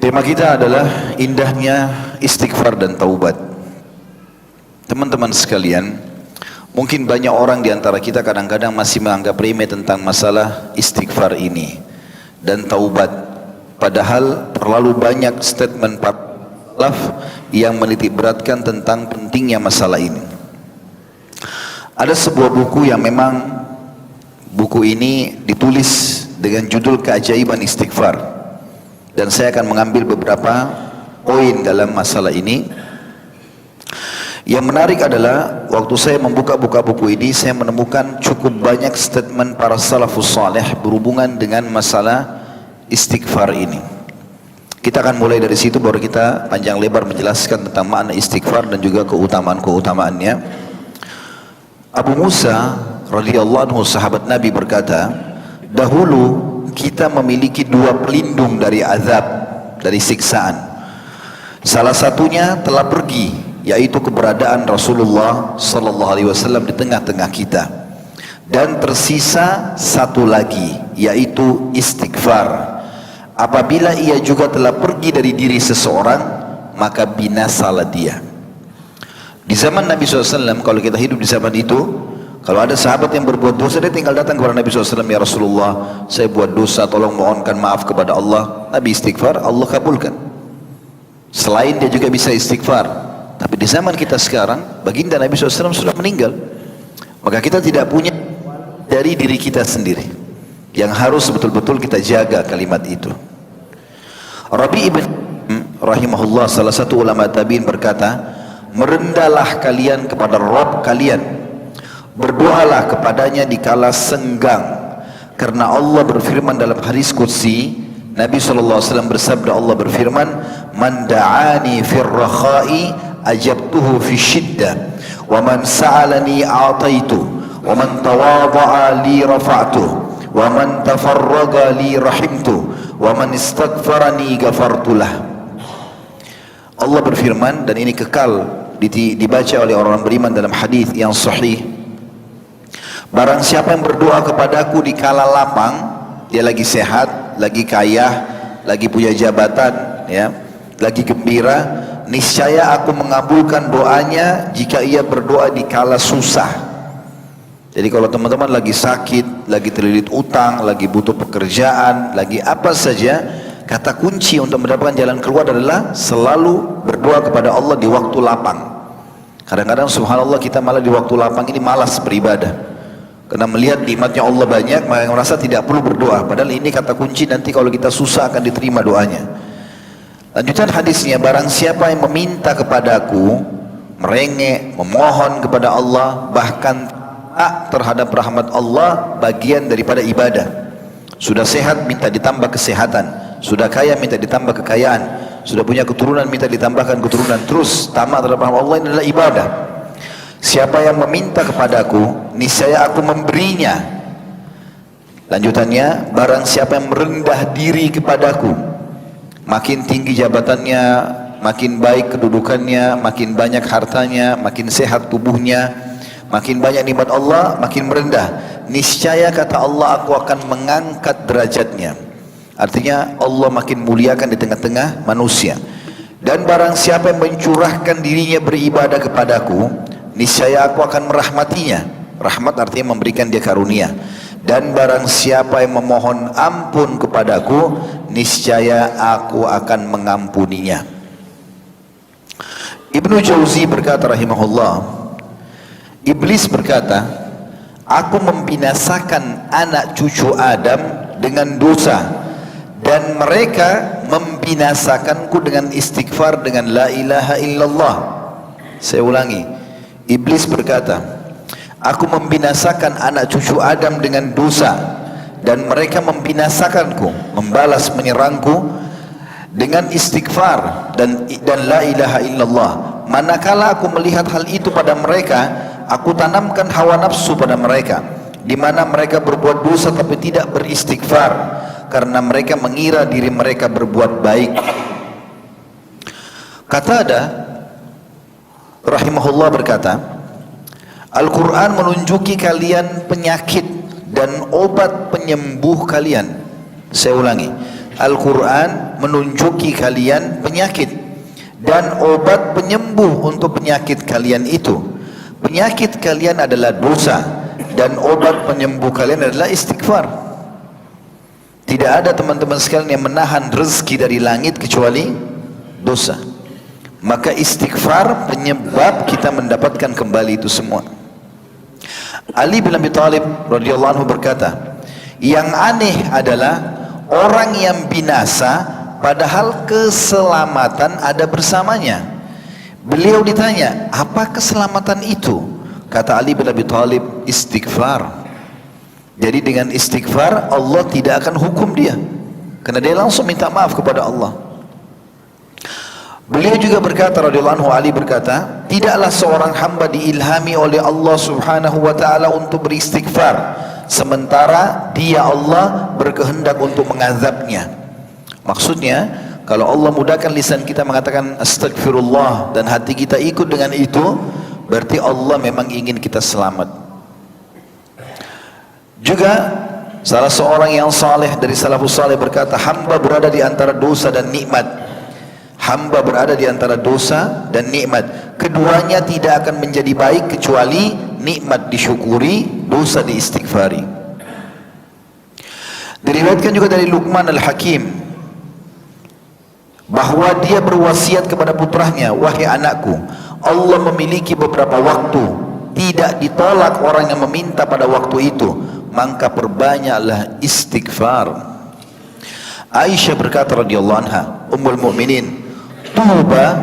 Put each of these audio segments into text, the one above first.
Tema kita adalah indahnya istighfar dan taubat. Teman-teman sekalian, mungkin banyak orang di antara kita kadang-kadang masih menganggap remeh tentang masalah istighfar ini dan taubat. Padahal terlalu banyak statement salaf yang menitik beratkan tentang pentingnya masalah ini. Ada sebuah buku yang memang buku ini ditulis dengan judul Keajaiban Istighfar. Dan saya akan mengambil beberapa poin dalam masalah ini. Yang menarik adalah waktu saya membuka buku ini, saya menemukan cukup banyak statement para salafus saleh berhubungan dengan masalah istighfar ini. Kita akan mulai dari situ, baru kita panjang lebar menjelaskan tentang makna istighfar dan juga keutamaan-keutamaannya. Abu Musa radhiyallahu anhu, sahabat Nabi, berkata, dahulu kita memiliki dua pelindung dari azab, dari siksaan. Salah satunya telah pergi, yaitu keberadaan Rasulullah sallallahu alaihi wasallam di tengah-tengah kita. Dan tersisa satu lagi, yaitu istighfar. Apabila ia juga telah pergi dari diri seseorang, maka binasalah dia. Di zaman Nabi SAW, kalau kita hidup di zaman itu, kalau ada sahabat yang berbuat dosa, dia tinggal datang kepada Nabi SAW, ya Rasulullah, saya buat dosa, tolong mohonkan maaf kepada Allah. Nabi istighfar, Allah kabulkan. Selain dia juga bisa istighfar. Tapi di zaman kita sekarang, baginda Nabi SAW sudah meninggal. Maka kita tidak punya dari diri kita sendiri, yang harus betul-betul kita jaga kalimat itu. Rabi ibn rahimahullah, salah satu ulama tabi'in, berkata, merendahlah kalian kepada Rabb kalian, berdoalah kepadanya di kala senggang, karena Allah berfirman dalam hadis qudsi, Nabi SAW bersabda, Allah berfirman, man da'ani fir rakha'i ajabtuhu fi syiddah, wa man sa'alani a'taitu, wa man tawadha'a li rafa'tuh, wa man tafarraga li rahimtuh, wa man istaghfarani ghafartulah. Allah berfirman, dan ini kekal dibaca oleh orang-orang beriman dalam hadis yang sahih, barang siapa yang berdoa kepadaku di kala lapang, dia lagi sehat, lagi kaya, lagi punya jabatan, ya, lagi gembira, niscaya aku mengabulkan doanya jika ia berdoa di kala susah. Jadi kalau teman-teman lagi sakit, lagi terlilit utang, lagi butuh pekerjaan, lagi apa saja, kata kunci untuk mendapatkan jalan keluar adalah selalu berdoa kepada Allah di waktu lapang. Kadang-kadang subhanallah kita malah di waktu lapang ini malas beribadah, karena melihat nikmatnya Allah banyak, maka merasa tidak perlu berdoa. Padahal ini kata kunci, nanti kalau kita susah akan diterima doanya. Lanjutan hadisnya, barang siapa yang meminta kepadaku, merengek, memohon kepada Allah, bahkan tak terhadap rahmat Allah, bagian daripada ibadah. Sudah sehat, minta ditambah kesehatan. Sudah kaya, minta ditambah kekayaan. Sudah punya keturunan, minta ditambahkan keturunan. Terus tamak terhadap rahmat Allah, ini adalah ibadah. Siapa yang meminta kepadaku, niscaya aku memberinya. Lanjutannya, barang siapa yang merendah diri kepadaku, makin tinggi jabatannya, makin baik kedudukannya, makin banyak hartanya, makin sehat tubuhnya, makin banyak nikmat Allah, makin merendah, niscaya kata Allah, aku akan mengangkat derajatnya. Artinya Allah makin muliakan di tengah-tengah manusia. Dan barang siapa yang mencurahkan dirinya beribadah kepadaku, niscaya aku akan merahmatinya. Rahmat artinya memberikan dia karunia. Dan barang siapa yang memohon ampun kepadaku, niscaya aku akan mengampuninya. Ibnu Jauzi berkata rahimahullah, Iblis berkata, aku membinasakan anak cucu Adam dengan dosa, dan mereka membinasakanku dengan istighfar, dengan la ilaha illallah. Saya ulangi, Iblis berkata, aku membinasakan anak cucu Adam dengan dosa, dan mereka membinasakanku, membalas menyerangku dengan istighfar dan la ilaha illallah. Manakala aku melihat hal itu pada mereka, aku tanamkan hawa nafsu pada mereka, di mana mereka berbuat dosa tapi tidak beristighfar, karena mereka mengira diri mereka berbuat baik. Qatada rahimahullah berkata, Al-Quran menunjuki kalian penyakit dan obat penyembuh kalian. Saya ulangi, Al-Quran menunjuki kalian penyakit dan obat penyembuh untuk penyakit kalian itu. Penyakit kalian adalah dosa dan obat penyembuh kalian adalah istighfar. Tidak ada teman-teman sekalian yang menahan rezeki dari langit kecuali dosa. Maka istighfar penyebab kita mendapatkan kembali itu semua. Ali bin Abi Thalib radhiyallahu anhu berkata, yang aneh adalah orang yang binasa padahal keselamatan ada bersamanya. Beliau ditanya, apa keselamatan itu? Kata Ali bin Abi Thalib, istighfar. Jadi dengan istighfar Allah tidak akan hukum dia, karena dia langsung minta maaf kepada Allah. Beliau juga berkata radhiyallahu anhu, Ali berkata, tidaklah seorang hamba diilhami oleh Allah subhanahu wa ta'ala untuk beristighfar sementara dia Allah berkehendak untuk mengazabnya. Maksudnya kalau Allah mudahkan lisan kita mengatakan astagfirullah dan hati kita ikut dengan itu, berarti Allah memang ingin kita selamat. Juga salah seorang yang saleh dari salafus saleh berkata, hamba berada di antara dosa dan nikmat. Hamba berada di antara dosa dan nikmat. Keduanya tidak akan menjadi baik kecuali nikmat disyukuri, dosa diistighfari. Diriwayatkan juga dari Luqman Al-Hakim bahwa dia berwasiat kepada putranya, wahai anakku, Allah memiliki beberapa waktu, tidak ditolak orang yang meminta pada waktu itu, maka perbanyaklah istighfar. Aisyah berkata radhiyallahu anha, Ummul Mukminin, tuba,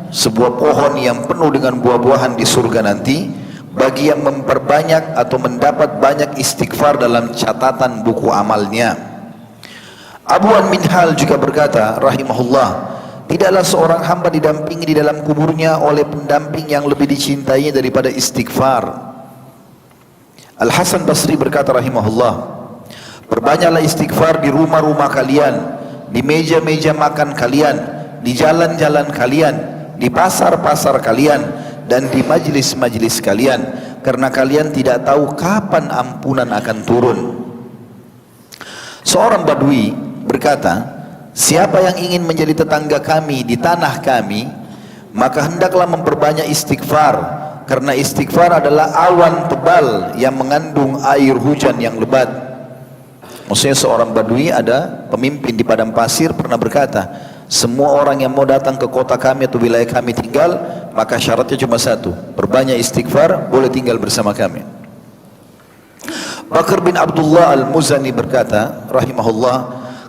sebuah pohon yang penuh dengan buah-buahan di surga nanti, bagi yang memperbanyak atau mendapat banyak istighfar dalam catatan buku amalnya. Abu An-Minhal juga berkata rahimahullah, tidaklah seorang hamba didampingi di dalam kuburnya oleh pendamping yang lebih dicintainya daripada istighfar. Al-Hasan Basri berkata rahimahullah, perbanyaklah istighfar di rumah-rumah kalian, di meja-meja makan kalian, di jalan-jalan kalian, di pasar-pasar kalian, dan di majlis-majlis kalian, karena kalian tidak tahu kapan ampunan akan turun. Seorang Badui berkata, siapa yang ingin menjadi tetangga kami di tanah kami, maka hendaklah memperbanyak istighfar, karena istighfar adalah awan tebal yang mengandung air hujan yang lebat. Maksudnya seorang Badui, ada pemimpin di padang pasir, pernah berkata, semua orang yang mau datang ke kota kami atau wilayah kami tinggal, maka syaratnya cuma satu, perbanyak istighfar, boleh tinggal bersama kami. Bakr bin Abdullah Al-Muzani berkata rahimahullah,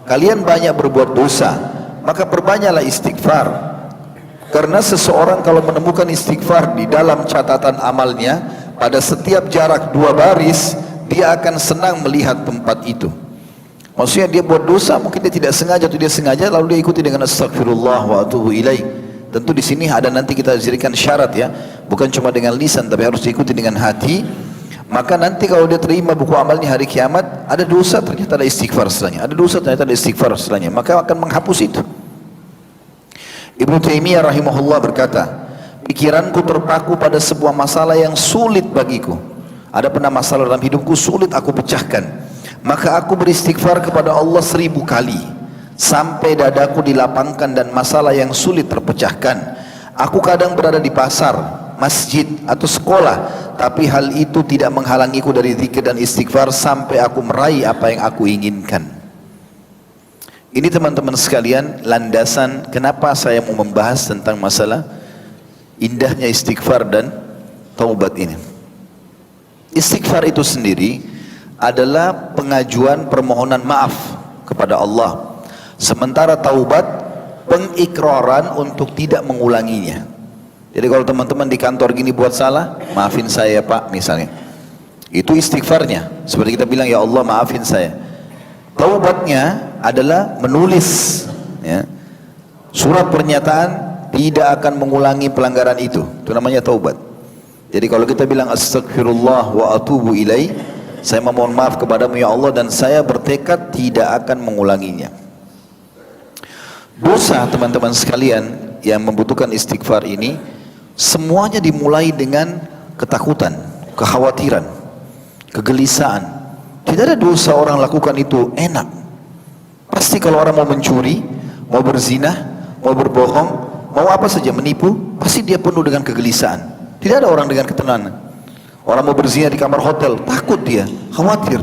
kalian banyak berbuat dosa, maka perbanyaklah istighfar. Karena seseorang kalau menemukan istighfar di dalam catatan amalnya, pada setiap jarak 2 baris, dia akan senang melihat tempat itu. Maksudnya dia buat dosa, mungkin dia tidak sengaja atau dia sengaja, lalu dia ikuti dengan astagfirullah wa atubu ilaih. Tentu di sini ada nanti kita jadikan syarat ya, bukan cuma dengan lisan, tapi harus diikuti dengan hati. Maka nanti kalau dia terima buku amalnya hari kiamat, ada dosa ternyata ada istighfar setelahnya, ada dosa ternyata ada istighfar setelahnya, maka akan menghapus itu. Ibnu Taimiyah rahimahullah berkata, pikiranku terpaku pada sebuah masalah yang sulit bagiku. Ada pernah masalah dalam hidupku sulit aku pecahkan, maka aku beristighfar kepada Allah 1000 kali sampai dadaku dilapangkan dan masalah yang sulit terpecahkan. Aku kadang berada di pasar, masjid atau sekolah, tapi hal itu tidak menghalangiku dari zikir dan istighfar sampai aku meraih apa yang aku inginkan. Ini teman-teman sekalian landasan kenapa saya mau membahas tentang masalah indahnya istighfar dan taubat ini. Istighfar itu sendiri adalah pengajuan permohonan maaf kepada Allah, sementara taubat pengikraran untuk tidak mengulanginya. Jadi kalau teman-teman di kantor gini buat salah, maafin saya Pak misalnya, itu istighfarnya, seperti kita bilang ya Allah maafin saya. Taubatnya adalah menulis ya, surat pernyataan tidak akan mengulangi pelanggaran itu namanya taubat. Jadi kalau kita bilang astagfirullah wa atubu ilaih, saya memohon maaf kepadamu ya Allah dan saya bertekad tidak akan mengulanginya. Dosa teman-teman sekalian yang membutuhkan istighfar ini semuanya dimulai dengan ketakutan, kekhawatiran, kegelisahan. Tidak ada dosa orang lakukan itu enak, pasti Pasti kalau orang mau mencuri, mau berzina, mau berbohong, mau apa saja menipu, pasti dia penuh dengan kegelisahan. Tidak ada orang dengan ketenangan. Orang mau berzina di kamar hotel, takut dia, khawatir,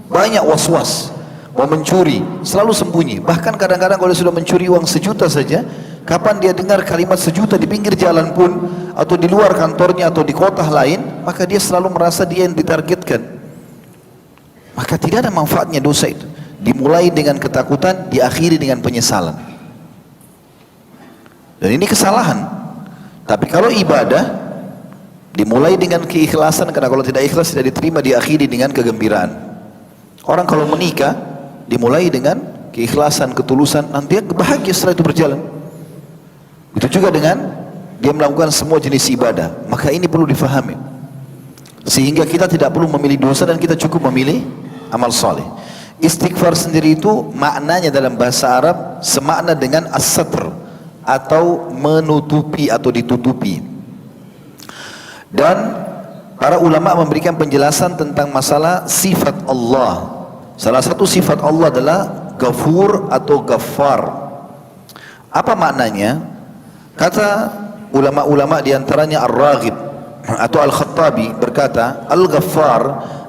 banyak was-was. Mau mencuri, selalu sembunyi. Bahkan kadang-kadang kalau dia sudah mencuri uang 1 juta saja, kapan dia dengar kalimat 1 juta di pinggir jalan pun, atau di luar kantornya, atau di kota lain, maka dia selalu merasa dia yang ditargetkan. Maka tidak ada manfaatnya dosa itu. Dimulai dengan ketakutan, diakhiri dengan penyesalan. Dan ini kesalahan. Tapi kalau ibadah, dimulai dengan keikhlasan, karena kalau tidak ikhlas tidak diterima, diakhiri dengan kegembiraan. Orang kalau menikah, dimulai dengan keikhlasan, ketulusan, nanti bahagia setelah itu berjalan. Itu juga dengan dia melakukan semua jenis ibadah. Maka ini perlu difahami, sehingga kita tidak perlu memilih dosa dan kita cukup memilih amal soleh. Istighfar sendiri itu maknanya dalam bahasa Arab semakna dengan as-satr, atau menutupi atau ditutupi. Dan para ulama memberikan penjelasan tentang masalah sifat Allah. Salah satu sifat Allah adalah Ghafur atau Ghaffar. Apa maknanya? Kata ulama-ulama diantaranya Ar-Raghib atau Al-Khattabi berkata, Al-Ghaffar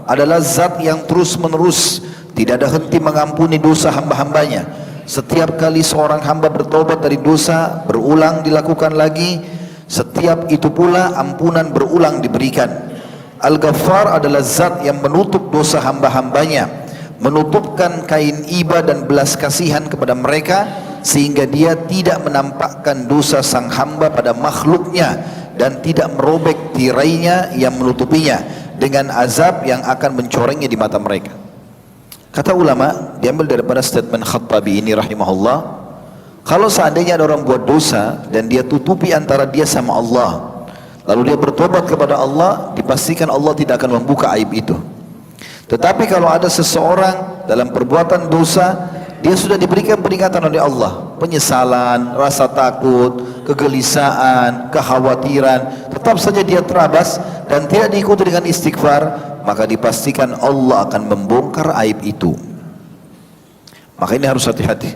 adalah zat yang terus menerus tidak ada henti mengampuni dosa hamba-hambanya. Setiap kali seorang hamba bertobat dari dosa, berulang dilakukan lagi, setiap itu pula ampunan berulang diberikan. Al-Ghaffar adalah zat yang menutup dosa hamba-hambanya, menutupkan kain iba dan belas kasihan kepada mereka, sehingga dia tidak menampakkan dosa sang hamba pada makhluknya dan tidak merobek tirainya yang menutupinya dengan azab yang akan mencorengnya di mata mereka. Kata ulama, diambil daripada statement Khattabi ini rahimahullah, kalau seandainya ada orang buat dosa dan dia tutupi antara dia sama Allah, lalu dia bertobat kepada Allah, dipastikan Allah tidak akan membuka aib itu. Tetapi kalau ada seseorang dalam perbuatan dosa, dia sudah diberikan peringatan oleh Allah, penyesalan, rasa takut, kegelisahan, kekhawatiran, tetap saja dia terabas dan tidak diikuti dengan istighfar, maka dipastikan Allah akan membongkar aib itu. Maka ini harus hati-hati.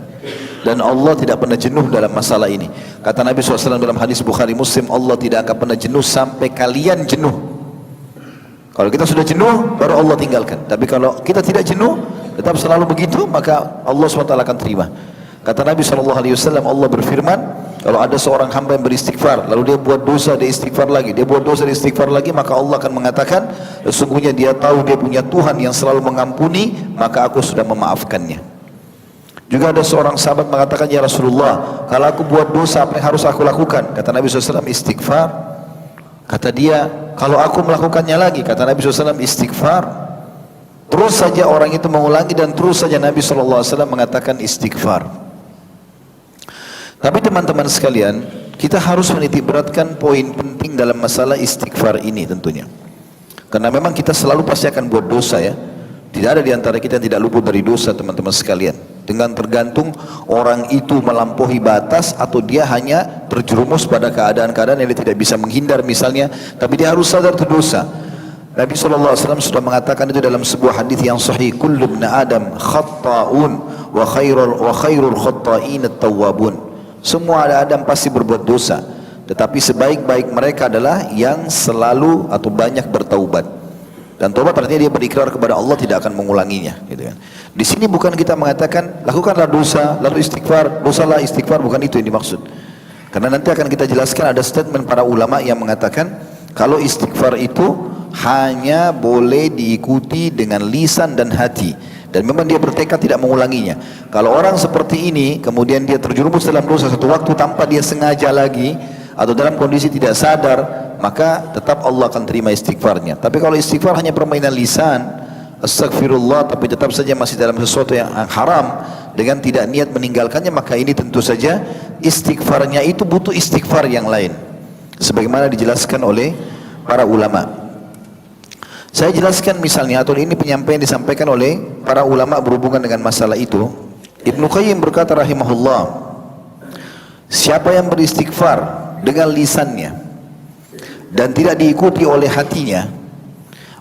Dan Allah tidak pernah jenuh dalam masalah ini. Kata Nabi SAW dalam hadis Bukhari Muslim, Allah tidak akan pernah jenuh sampai kalian jenuh. Kalau kita sudah jenuh, baru Allah tinggalkan. Tapi kalau kita tidak jenuh, tetap selalu begitu, maka Allah SWT akan terima. Kata Nabi SAW, Allah berfirman, kalau ada seorang hamba yang beristighfar, lalu dia buat dosa, dia istighfar lagi, dia buat dosa, dia istighfar lagi, maka Allah akan mengatakan, sesungguhnya dia tahu dia punya Tuhan yang selalu mengampuni, maka aku sudah memaafkannya. Juga ada seorang sahabat mengatakan, ya Rasulullah, kalau aku buat dosa, apa yang harus aku lakukan? Kata Nabi SAW, istighfar. Kata dia, kalau aku melakukannya lagi, kata Nabi SAW, istighfar. Terus saja orang itu mengulangi dan terus saja Nabi SAW mengatakan istighfar. Tapi teman-teman sekalian, kita harus menitik beratkan poin penting dalam masalah istighfar ini tentunya. Karena memang kita selalu pasti akan buat dosa ya. Tidak ada di antara kita yang tidak luput dari dosa teman-teman sekalian. Dengan tergantung orang itu melampaui batas atau dia hanya terjerumus pada keadaan-keadaan yang dia tidak bisa menghindar misalnya, tapi dia harus sadar itu dosa. Nabi SAW sudah mengatakan itu dalam sebuah hadis yang sahih, kullu ibn Adam khatta'un wa khairul khatta'in at-tawwabun. Semua Adam pasti berbuat dosa, tetapi sebaik-baik mereka adalah yang selalu atau banyak bertaubat. Dan taubat artinya dia berikrar kepada Allah tidak akan mengulanginya, gitu kan. Di sini bukan kita mengatakan lakukanlah dosa lalu istighfar, dosalah istighfar, bukan itu yang dimaksud. Karena nanti akan kita jelaskan ada statement para ulama yang mengatakan kalau istighfar itu hanya boleh diikuti dengan lisan dan hati, dan memang dia bertekad tidak mengulanginya. Kalau orang seperti ini kemudian dia terjerumus dalam dosa satu waktu tanpa dia sengaja lagi atau dalam kondisi tidak sadar, maka tetap Allah akan terima istighfarnya. Tapi kalau istighfar hanya permainan lisan, astagfirullah, tapi tetap saja masih dalam sesuatu yang haram dengan tidak niat meninggalkannya, maka ini tentu saja istighfarnya itu butuh istighfar yang lain, sebagaimana dijelaskan oleh para ulama. Saya jelaskan misalnya, atau ini penyampaian disampaikan oleh para ulama berhubungan dengan masalah itu. Ibnu Qayyim berkata rahimahullah, siapa yang beristighfar dengan lisannya dan tidak diikuti oleh hatinya,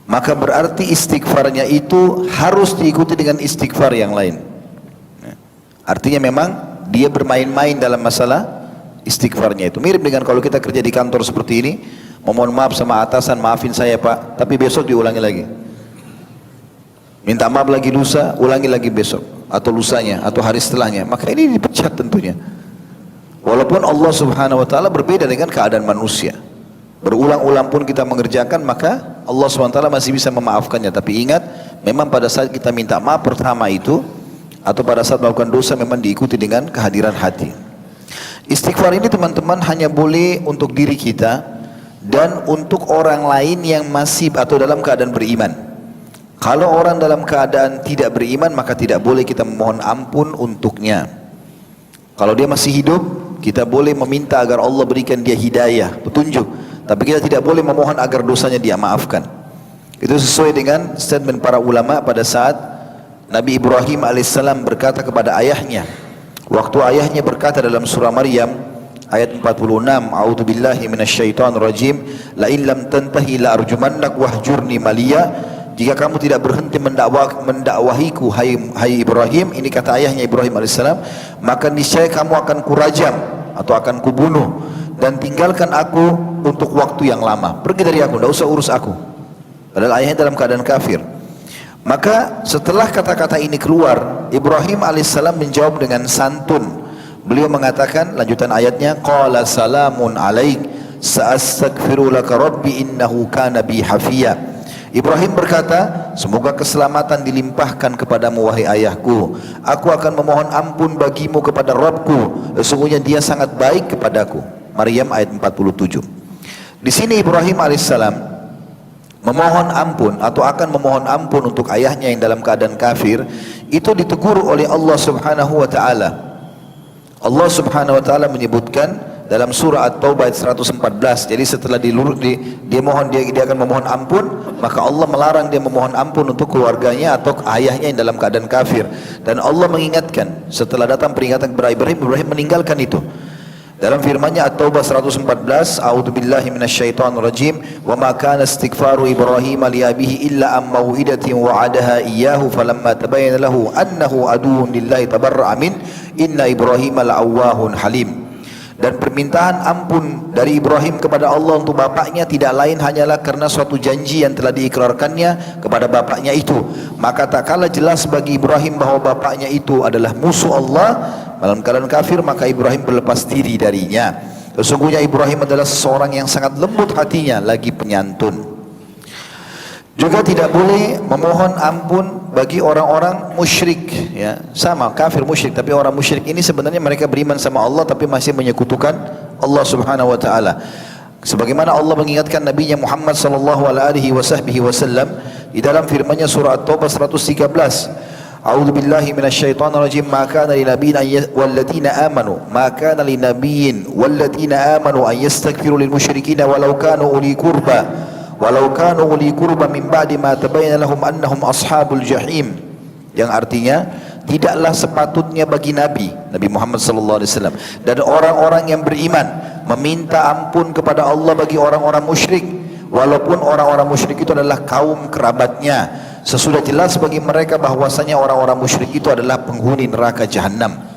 maka berarti istighfarnya itu harus diikuti dengan istighfar yang lain. Artinya memang dia bermain-main dalam masalah istighfarnya itu. Mirip dengan kalau kita kerja di kantor seperti ini, memohon maaf sama atasan, maafin saya Pak, tapi besok diulangi lagi. Minta maaf lagi lusa, ulangi lagi besok, atau lusanya, atau hari setelahnya. Maka ini dipecat tentunya. Walaupun Allah subhanahu wa ta'ala berbeda dengan keadaan manusia. Berulang-ulang pun kita mengerjakan, maka Allah subhanahu wa ta'ala masih bisa memaafkannya. Tapi ingat, memang pada saat kita minta maaf pertama itu, atau pada saat melakukan dosa, memang diikuti dengan kehadiran hati. Istighfar ini teman-teman hanya boleh untuk diri kita, dan untuk orang lain yang masih atau dalam keadaan beriman. Kalau orang dalam keadaan tidak beriman, maka tidak boleh kita memohon ampun untuknya. Kalau dia masih hidup, kita boleh meminta agar Allah berikan dia hidayah, petunjuk. Tapi kita tidak boleh memohon agar dosanya dia maafkan. Itu sesuai dengan statement para ulama pada saat Nabi Ibrahim alaihissalam berkata kepada ayahnya. Waktu ayahnya berkata dalam surah Maryam ayat 46, A'udzubillahi minasyaitonirrajim, la in lam tantahi la arjumannak wahjurni maliya. Jika kamu tidak berhenti mendakwahiku hai Ibrahim, ini kata ayahnya Ibrahim alaihissalam, maka niscaya kamu akan kurajam atau akan kubunuh, dan tinggalkan aku untuk waktu yang lama. Pergi dari aku, tidak usah urus aku. Padahal ayahnya dalam keadaan kafir. Maka setelah kata-kata ini keluar, Ibrahim alaihissalam menjawab dengan santun. Beliau mengatakan, lanjutan ayatnya, qala salamun alaik sa'astaghfiru laka rabbi innahu kana bi hafiya. Ibrahim berkata, semoga keselamatan dilimpahkan kepadamu wahai ayahku. Aku akan memohon ampun bagimu kepada Rabbku, sesungguhnya dia sangat baik kepadaku. Maryam ayat 47. Di sini Ibrahim alaihissalam memohon ampun atau akan memohon ampun untuk ayahnya yang dalam keadaan kafir, itu ditegur oleh Allah subhanahu wa ta'ala. Allah subhanahu wa ta'ala menyebutkan dalam surah At-Taubah ayat 114. Jadi setelah dia akan memohon ampun, maka Allah melarang dia memohon ampun untuk keluarganya atau ayahnya yang dalam keadaan kafir. Dan Allah mengingatkan, setelah datang peringatan kepada Ibrahim, Ibrahim meninggalkan itu. Dalam firman-Nya At-Taubah 114, A'udzubillahi minasyaitonirrajim, wa ma kana istighfaru Ibrahim li abihi illa am mau'idatin wa'adaha iyyahu falamma tabayyana lahu annahu aduwwun lillahi tabarra'a min inna Ibrahim la'awwahun halim. Dan permintaan ampun dari Ibrahim kepada Allah untuk bapaknya tidak lain hanyalah karena suatu janji yang telah diikrarkannya kepada bapaknya itu. Maka tak kalah jelas bagi Ibrahim bahwa bapaknya itu adalah musuh Allah dalam keadaan kafir, maka Ibrahim berlepas diri darinya. Sesungguhnya Ibrahim adalah seseorang yang sangat lembut hatinya, lagi penyantun. Juga tidak boleh memohon ampun bagi orang-orang musyrik, ya. Sama kafir musyrik, tapi orang musyrik ini sebenarnya mereka beriman sama Allah tapi masih menyekutukan Allah Subhanahu wa taala. Sebagaimana Allah mengingatkan Nabi-Nya Muhammad sallallahu alaihi wasallam di dalam firman-Nya surah At-Taubah 113. A'udzubillahi minasyaitonirrajim, ma kana linabiyyin walladzina amanu ma kana linabiyyin walladzina amanu an yastaghfiru lil musyrikeen walau kanu uli qurba walau kanu uli qurba min ba'di ma tabayyana lahum annahum ashabul jahim, yang artinya tidaklah sepatutnya bagi Nabi Muhammad sallallahu alaihi wasallam dan orang-orang yang beriman meminta ampun kepada Allah bagi orang-orang musyrik, walaupun orang-orang musyrik itu adalah kaum kerabatnya, sesudah jelas bagi mereka bahwasanya orang-orang musyrik itu adalah penghuni neraka jahanam.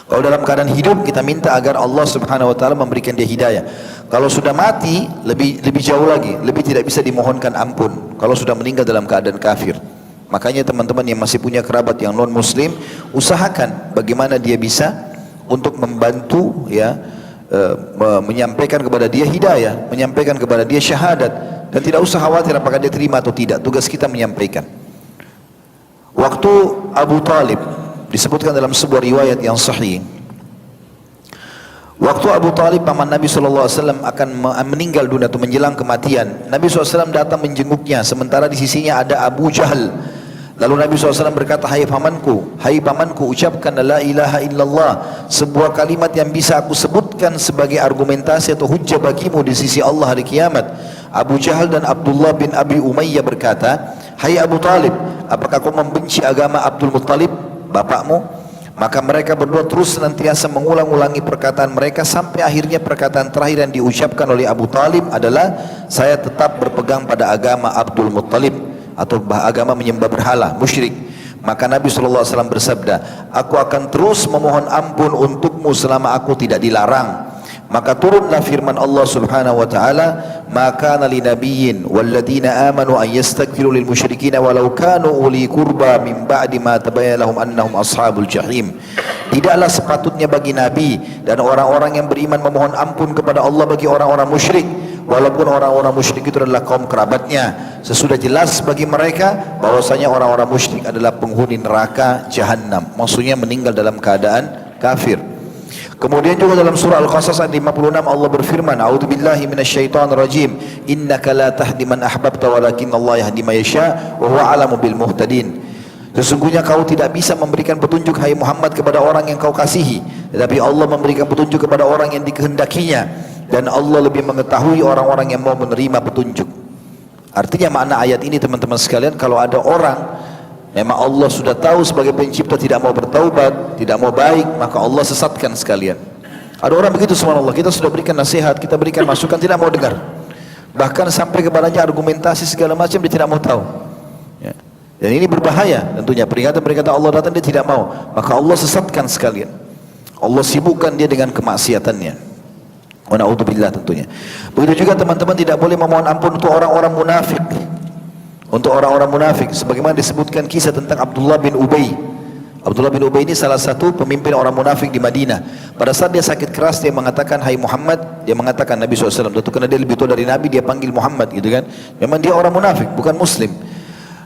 Kalau dalam keadaan hidup kita minta agar Allah subhanahu wa ta'ala memberikan dia hidayah. Kalau sudah mati lebih jauh lagi, lebih tidak bisa dimohonkan ampun kalau sudah meninggal dalam keadaan kafir. Makanya teman-teman yang masih punya kerabat yang non muslim, usahakan bagaimana dia bisa untuk membantu, ya, menyampaikan kepada dia hidayah, menyampaikan kepada dia syahadat, dan tidak usah khawatir apakah dia terima atau tidak. Tugas kita menyampaikan. Waktu Abu Talib disebutkan dalam sebuah riwayat yang sahih, waktu Abu Talib paman Nabi SAW akan meninggal dunia atau menjelang kematian, Nabi SAW datang menjenguknya, sementara di sisinya ada Abu Jahal. Lalu Nabi SAW berkata, hai pamanku, ucapkan la ilaha illallah, sebuah kalimat yang bisa aku sebutkan sebagai argumentasi atau hujjah bagimu di sisi Allah hari kiamat. Abu Jahal dan Abdullah bin Abi Umayyah berkata, hai Abu Talib, apakah kau membenci agama Abdul Muttalib, bapakmu? Maka mereka berdua terus senantiasa mengulang-ulangi perkataan mereka sampai akhirnya perkataan terakhir yang diucapkan oleh Abu Talib adalah, saya tetap berpegang pada agama Abdul Muttalib, atau agama menyembah berhala, musyrik. Maka Nabi SAW bersabda, aku akan terus memohon ampun untukmu selama aku tidak dilarang. Maka turunlah firman Allah Subhanahu wa taala, "Maka li nabiyyin walladzina amanu ay yastaghfiru lil musyrikin walau kanu uli qurba min ba'di ma tabayyana lahum annahum ashabul jahim." Tidaklah sepatutnya bagi nabi dan orang-orang yang beriman memohon ampun kepada Allah bagi orang-orang musyrik, walaupun orang-orang musyrik itu adalah kaum kerabatnya, sesudah jelas bagi mereka bahwasanya orang-orang musyrik adalah penghuni neraka jahanam, maksudnya meninggal dalam keadaan kafir. Kemudian juga dalam surah Al-Qasas ayat 56 Allah berfirman, "A'udzubillahi minasyaitonir rajim. Innaka la tahdi man ahbabta walakinnallaha yahdi man yasha wa huwa 'alamu bil muhtadin." Sesungguhnya kau tidak bisa memberikan petunjuk hai Muhammad kepada orang yang kau kasihi, tetapi Allah memberikan petunjuk kepada orang yang dikehendakinya, dan Allah lebih mengetahui orang-orang yang mau menerima petunjuk. Artinya makna ayat ini teman-teman sekalian, kalau ada orang memang Allah sudah tahu sebagai pencipta tidak mau bertaubat, tidak mau baik, maka Allah sesatkan sekalian. Ada orang begitu, subhanallah, kita sudah berikan nasihat, kita berikan masukan, tidak mau dengar. Bahkan sampai kepadanya argumentasi segala macam, dia tidak mau tahu. Ya. Dan ini berbahaya tentunya, peringatan-peringatan Allah datang dia tidak mau, maka Allah sesatkan sekalian. Allah sibukkan dia dengan kemaksiatannya. Wa na'udzubillah tentunya. Begitu juga teman-teman tidak boleh memohon ampun untuk orang-orang munafik. Untuk orang-orang munafik, sebagaimana disebutkan kisah tentang Abdullah bin Ubay. Abdullah bin Ubay ini salah satu pemimpin orang munafik di Madinah. Pada saat dia sakit keras, dia mengatakan, "Hai Muhammad," dia mengatakan Nabi SAW, tentu karena dia lebih tua dari Nabi, dia panggil Muhammad gitu kan. Memang dia orang munafik, bukan muslim.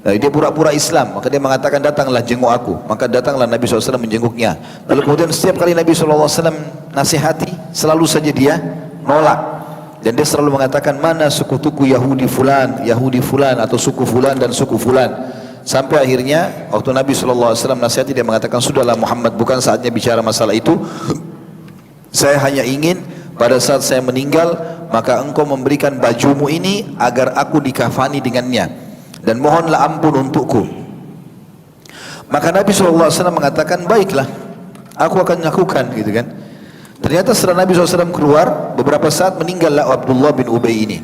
Dia pura-pura Islam, maka dia mengatakan, "Datanglah jenguk aku." Maka datanglah Nabi SAW menjenguknya. Lalu kemudian setiap kali Nabi SAW nasihati, selalu saja dia nolak. Dan dia selalu mengatakan, "Mana suku-suku Yahudi fulan atau suku fulan dan suku fulan." Sampai akhirnya waktu Nabi SAW nasihati, dia mengatakan, "Sudahlah Muhammad, bukan saatnya bicara masalah itu. Saya hanya ingin pada saat saya meninggal, maka engkau memberikan bajumu ini agar aku dikafani dengannya. Dan mohonlah ampun untukku." Maka Nabi SAW mengatakan, "Baiklah, aku akan lakukan," gitu kan. Ternyata setelah Nabi SAW keluar, beberapa saat meninggallah Abdullah bin Ubay ini.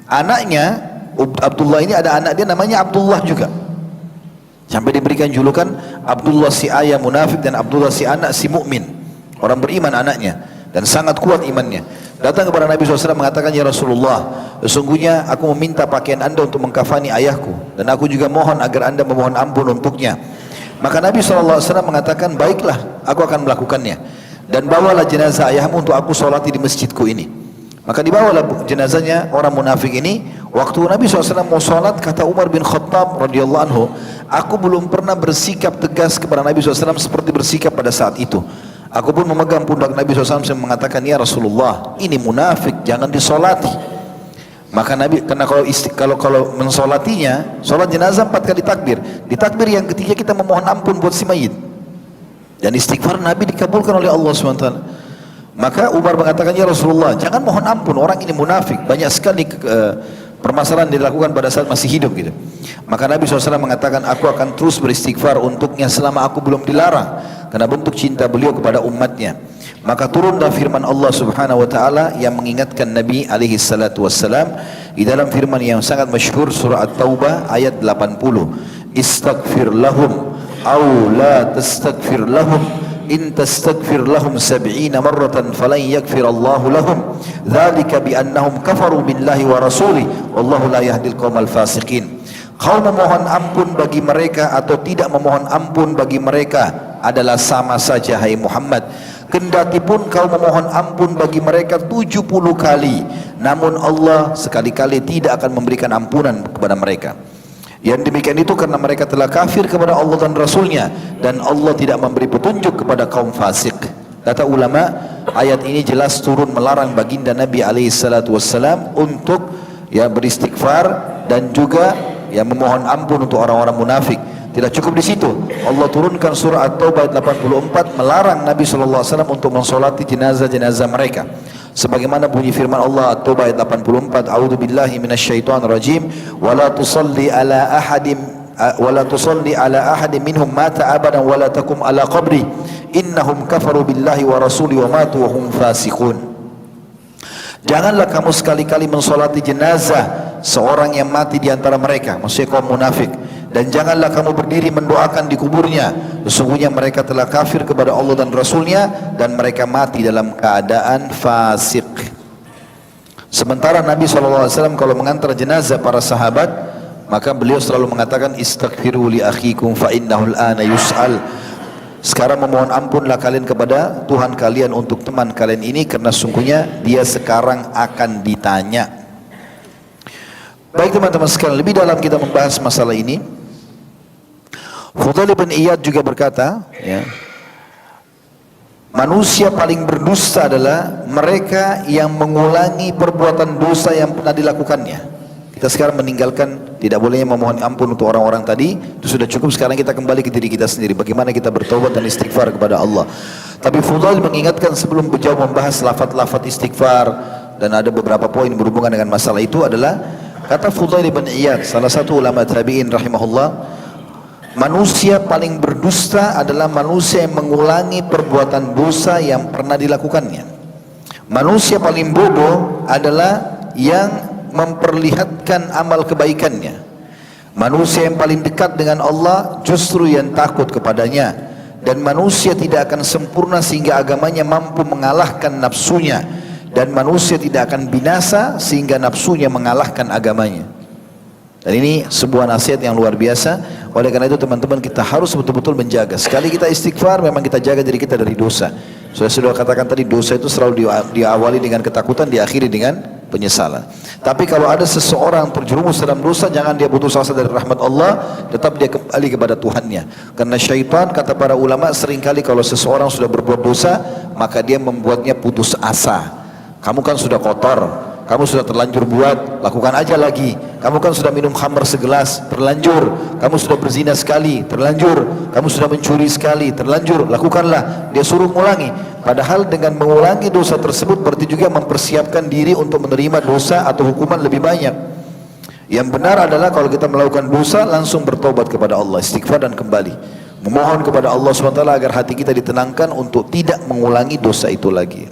Anaknya, Abdullah ini ada anak dia namanya Abdullah juga. Sampai diberikan julukan Abdullah si ayah munafik dan Abdullah si anak si mukmin. Orang beriman anaknya dan sangat kuat imannya. Datang kepada Nabi SAW mengatakan, "Ya Rasulullah, sesungguhnya aku meminta pakaian anda untuk mengkafani ayahku, dan aku juga mohon agar anda memohon ampun untuknya." Maka Nabi SAW mengatakan, "Baiklah, aku akan melakukannya. Dan bawalah jenazah ayahmu untuk aku solati di masjidku ini." Maka dibawalah jenazahnya orang munafik ini. Waktu Nabi SAW mau sholat, kata Umar bin Khattab radhiyallahu anhu, "Aku belum pernah bersikap tegas kepada Nabi SAW seperti bersikap pada saat itu. Aku pun memegang pundak Nabi SAW dan mengatakan, 'Ya Rasulullah, ini munafik, jangan disolati.' Maka Nabi, karena kalau mensolatinya, sholat jenazah 4 kali takbir. Di takbir yang ketiga kita memohon ampun buat si mayit. Dan istighfar Nabi dikabulkan oleh Allah SWT. Maka Umar mengatakan, 'Ya Rasulullah, jangan mohon ampun, orang ini munafik. Banyak sekali permasalahan dilakukan pada saat masih hidup,' gitu. Maka Nabi SAW mengatakan, 'Aku akan terus beristighfar untuknya selama aku belum dilarang, karena bentuk cinta beliau kepada umatnya.' Maka turunlah firman Allah Subhanahu wa taala yang mengingatkan Nabi alaihi salatu wassalam di dalam firman yang sangat masyhur surah At-Taubah ayat 80, "Istaghfir lahum aw la tastaghfir lahum in tastaghfir lahum 70 marratan falan yaghfirallahu lahum dzalika bi annahum kafaru billahi wa rasulih wallahu la yahdil qaumal fasiqin." Kau memohon ampun bagi mereka atau tidak memohon ampun bagi mereka adalah sama saja, hai Muhammad. Kendati pun kau memohon ampun bagi mereka 70 kali, namun Allah sekali-kali tidak akan memberikan ampunan kepada mereka. Yang demikian itu karena mereka telah kafir kepada Allah dan Rasulnya, dan Allah tidak memberi petunjuk kepada kaum fasik. Kata ulama, ayat ini jelas turun melarang baginda Nabi SAW untuk beristighfar dan juga memohon ampun untuk orang-orang munafik. Tidak cukup di situ, Allah turunkan surah At-Taubah ayat 84 melarang Nabi SAW untuk mensolati jenazah-jenazah mereka. Sebagaimana bunyi firman Allah At-Taubah ayat 84, "A'udzubillahi minasyaitonir rajim, wa la tusalli ala ahadin minhum mata abadan wa la taqum ala qabri innahum kafaru billahi wa rasuli wa matu wa hum fasiqun." Janganlah kamu sekali-kali mensolati jenazah seorang yang mati di antara mereka, maksudnya kaum munafik, Dan janganlah kamu berdiri mendoakan di kuburnya, sesungguhnya mereka telah kafir kepada Allah dan Rasulnya, dan mereka mati dalam keadaan fasik. Sementara Nabi SAW kalau mengantar jenazah para sahabat, maka beliau selalu mengatakan, istaghfiru li akhikum fa innahu al-ana yus'al. Sekarang memohon ampunlah kalian kepada Tuhan kalian untuk teman kalian ini, karena sungguhnya dia sekarang akan ditanya. Baik teman-teman sekalian, lebih dalam kita membahas masalah ini, Fudail bin Iyad juga berkata, ya, manusia paling berdusta adalah mereka yang mengulangi perbuatan dosa yang pernah dilakukannya. Kita sekarang meninggalkan tidak bolehnya memohon ampun untuk orang-orang tadi, itu sudah cukup. Sekarang kita kembali ke diri kita sendiri, bagaimana kita bertobat dan istighfar kepada Allah. Tapi Fudail mengingatkan sebelum jauh membahas lafaz-lafaz istighfar, dan ada beberapa poin berhubungan dengan masalah itu adalah, kata Fudail bin Iyad, salah satu ulama tabi'in rahimahullah, manusia paling berdusta adalah manusia yang mengulangi perbuatan dosa yang pernah dilakukannya. Manusia paling bodoh adalah yang memperlihatkan amal kebaikannya. Manusia yang paling dekat dengan Allah justru yang takut kepadanya. Dan manusia tidak akan sempurna sehingga agamanya mampu mengalahkan nafsunya, dan manusia tidak akan binasa sehingga nafsunya mengalahkan agamanya. Dan ini sebuah nasihat yang luar biasa. Oleh karena itu teman-teman, kita harus betul-betul menjaga. Sekali kita istighfar, memang kita jaga diri kita dari dosa. Sudah katakan tadi, dosa itu selalu diawali dengan ketakutan, diakhiri dengan penyesalan. Tapi kalau ada seseorang terjerumus dalam dosa, jangan dia putus asa dari rahmat Allah, tetap dia kembali kepada Tuhannya. Karena syaitan, kata para ulama, seringkali kalau seseorang sudah berbuat dosa, maka dia membuatnya putus asa. Kamu kan sudah kotor, kamu sudah terlanjur buat, lakukan aja lagi. Kamu kan sudah minum khamr segelas, terlanjur. Kamu sudah berzina sekali, terlanjur. Kamu sudah mencuri sekali, terlanjur. Lakukanlah. Dia suruh mengulangi. Padahal dengan mengulangi dosa tersebut berarti juga mempersiapkan diri untuk menerima dosa atau hukuman lebih banyak. Yang benar adalah kalau kita melakukan dosa, langsung bertobat kepada Allah, istighfar dan kembali memohon kepada Allah SWT agar hati kita ditenangkan untuk tidak mengulangi dosa itu lagi.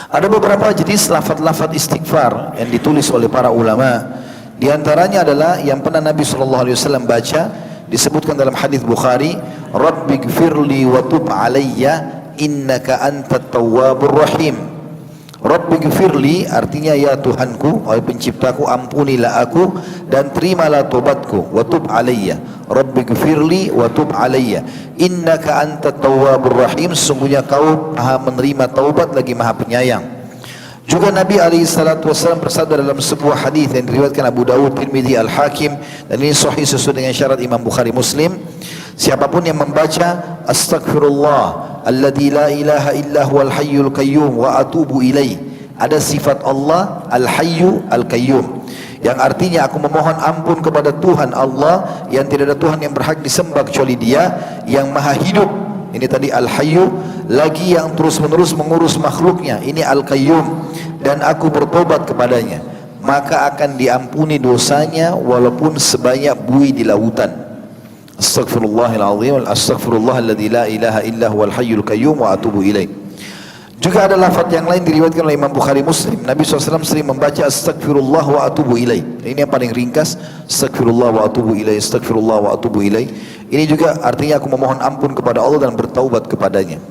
Ada beberapa jenis lafaz-lafaz istighfar yang ditulis oleh para ulama. Di antaranya adalah yang pernah Nabi SAW baca, disebutkan dalam hadis Bukhari, Rabbighfirli wa tub alayya innaka antat tawwabur rahim. Rabbighfirli artinya, ya Tuhanku, wahai penciptaku, ampunilah aku dan terimalah tobatku. Wa tub alayya, Rabbighfirli wa tub alayya innaka antat tawwabur rahim, sesungguhnya kau maha menerima taubat lagi maha penyayang. Juga Nabi SAW bersabda dalam sebuah hadis yang diriwayatkan Abu Dawud, Tirmidzi, Al-Hakim, dan ini sahih sesuai dengan syarat Imam Bukhari Muslim, siapapun yang membaca Astaghfirullah alladzi la ilaha illa huwal hayyul qayyum wa atubu ilaih, ada sifat Allah Al-Hayyu Al-Qayyum, yang artinya aku memohon ampun kepada Tuhan Allah yang tidak ada Tuhan yang berhak disembah kecuali Dia, yang maha hidup, ini tadi Al-Hayyu, lagi yang terus-menerus mengurus makhluknya, ini Al-Qayyum, dan aku bertobat kepadanya, maka akan diampuni dosanya walaupun sebanyak buih di lautan. Astaghfirullahaladzim, astaghfirullahalladzi la ilaha illa huwal hayyul qayyum wa atubu ilaih. Juga ada lafaz yang lain diriwayatkan oleh Imam Bukhari Muslim. Nabi SAW sering membaca astaghfirullah wa atubu ilaih. Ini yang paling ringkas, astaghfirullah wa atubu ilaih, astaghfirullah wa atubu ilaih. Ini juga artinya aku memohon ampun kepada Allah dan bertaubat kepadanya.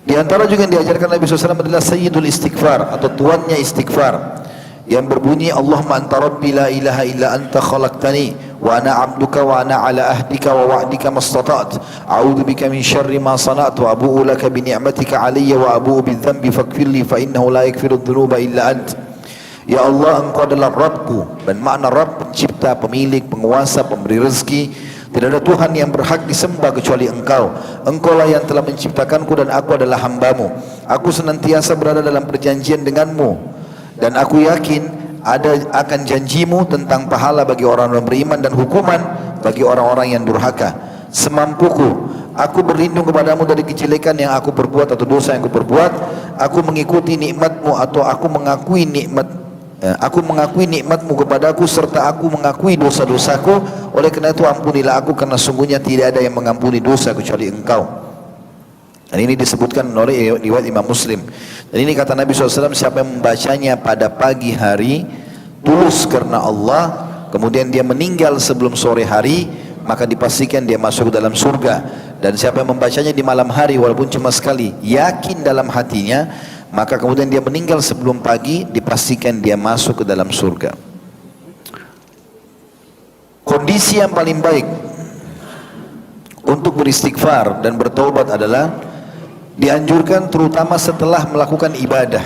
Di antara juga yang diajarkan Nabi SAW adalah sayyidul istighfar atau tuannya istighfar, yang berbunyi Allahumma anta rabbi la ilaha illa anta khalaqtani wa ana abduka wa ana ala ahdika wa wa'dika mastata'at a'udzu bika min syarri ma sana'tu wa abu'u laka bi ni'matika alayya wa abu'u bidhanbi faghfirli fa innahu la yaghfiru dhunuba illa ant. Ya Allah, engkau adalah Rabbku, dan makna Rabb pencipta, pemilik, penguasa, pemberi rezeki. Tidak ada Tuhan yang berhak disembah kecuali Engkau. Engkaulah yang telah menciptakanku dan aku adalah hambamu. Aku senantiasa berada dalam perjanjian denganmu, dan aku yakin akan janjimu tentang pahala bagi orang yang beriman dan hukuman bagi orang-orang yang durhaka. Semampuku, aku berlindung kepadamu dari kejelekan yang aku perbuat atau dosa yang aku perbuat. Aku mengikuti nikmatmu atau aku mengakui nikmatmu kepadaku, serta aku mengakui dosa-dosaku. Oleh karena itu ampunilah aku, karena sungguhnya tidak ada yang mengampuni dosa kecuali Engkau. Dan ini disebutkan oleh riwayat Imam Muslim. Dan ini kata Nabi SAW, siapa yang membacanya pada pagi hari tulus karena Allah, kemudian dia meninggal sebelum sore hari, maka dipastikan dia masuk ke dalam surga. Dan siapa yang membacanya di malam hari walaupun cuma sekali, yakin dalam hatinya, maka kemudian dia meninggal sebelum pagi, dipastikan dia masuk ke dalam surga. Kondisi yang paling baik untuk beristighfar dan bertaubat adalah dianjurkan terutama setelah melakukan ibadah.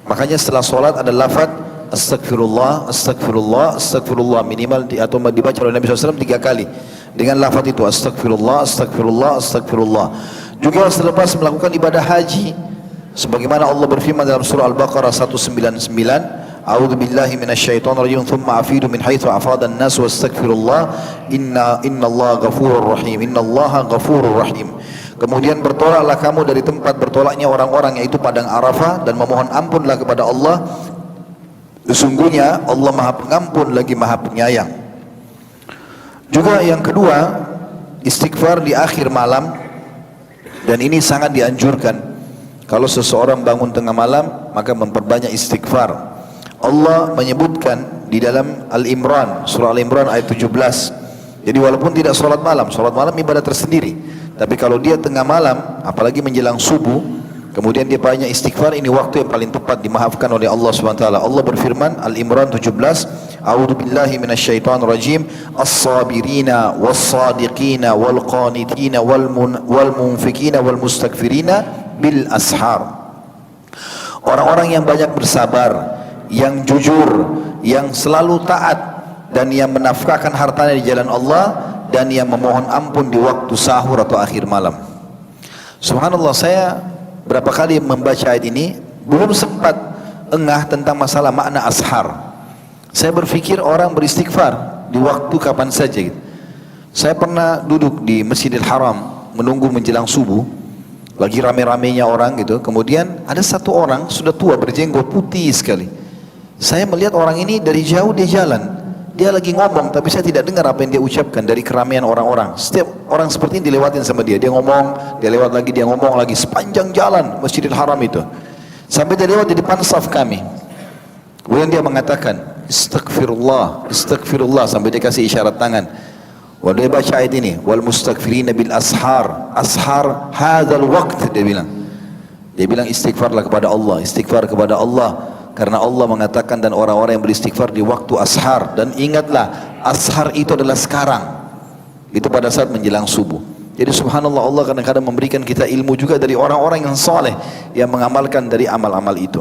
Makanya setelah sholat ada lafaz astagfirullah, astagfirullah, astagfirullah minimal atau dibaca oleh Nabi SAW 3 kali dengan lafaz itu astagfirullah, astagfirullah, astagfirullah. Juga selepas melakukan ibadah haji, sebagaimana Allah berfirman dalam surah Al-Baqarah 199, A'udzu billahi minasyaitonir rajim, thumma afidu min haitsu afadan nas wastaghfirullah innallaha ghafurur rahim, innallaha ghafurur rahim. Kemudian bertolaklah kamu dari tempat bertolaknya orang-orang, yaitu padang Arafah, dan memohon ampunlah kepada Allah. Sesungguhnya Allah Maha Pengampun lagi Maha Penyayang. Juga yang kedua, istighfar di akhir malam, dan ini sangat dianjurkan. Kalau seseorang bangun tengah malam, maka memperbanyak istighfar. Allah menyebutkan di dalam Al-Imran, surah Al-Imran ayat 17. Jadi walaupun tidak sholat malam ibadah tersendiri. Tapi kalau dia tengah malam, apalagi menjelang subuh, kemudian dia banyak istighfar, ini waktu yang paling tepat dimaafkan oleh Allah SWT. Allah berfirman, Al-Imran 17, A'udzu billahi minasyaitonir rajim, as-sabirina was-sadiqina wal-qanitina wal-munfikina wal-mustakfirina bil ashar. Orang-orang yang banyak bersabar, yang jujur, yang selalu taat, dan yang menafkahkan hartanya di jalan Allah, dan yang memohon ampun di waktu sahur atau akhir malam. Subhanallah, saya berapa kali membaca ayat ini belum sempat engah tentang masalah makna ashar. Saya berpikir orang beristighfar di waktu kapan saja gitu. Saya pernah duduk di Masjidil Haram menunggu menjelang subuh, lagi rame-ramenya orang gitu. Kemudian ada satu orang sudah tua, berjenggot putih sekali. Saya melihat orang ini dari jauh, dia jalan, dia lagi ngomong, tapi saya tidak dengar apa yang dia ucapkan dari keramaian orang-orang. Setiap orang seperti ini dilewatin sama dia, dia ngomong, dia lewat lagi, dia ngomong lagi, sepanjang jalan Masjidil Haram itu, sampai dia lewat di depan saf kami. Kemudian dia mengatakan astagfirullah, astagfirullah, sampai dia kasih isyarat tangan. Dia baca ayat ini, wal mustaghfirina bil ashar, ashar hadzal waqt, dia bilang istighfarlah kepada Allah, istighfar kepada Allah, karena Allah mengatakan dan orang-orang yang beristighfar di waktu ashar. Dan ingatlah, ashar itu adalah sekarang, itu pada saat menjelang subuh. Jadi subhanallah, Allah kadang-kadang memberikan kita ilmu juga dari orang-orang yang saleh, yang mengamalkan dari amal-amal itu.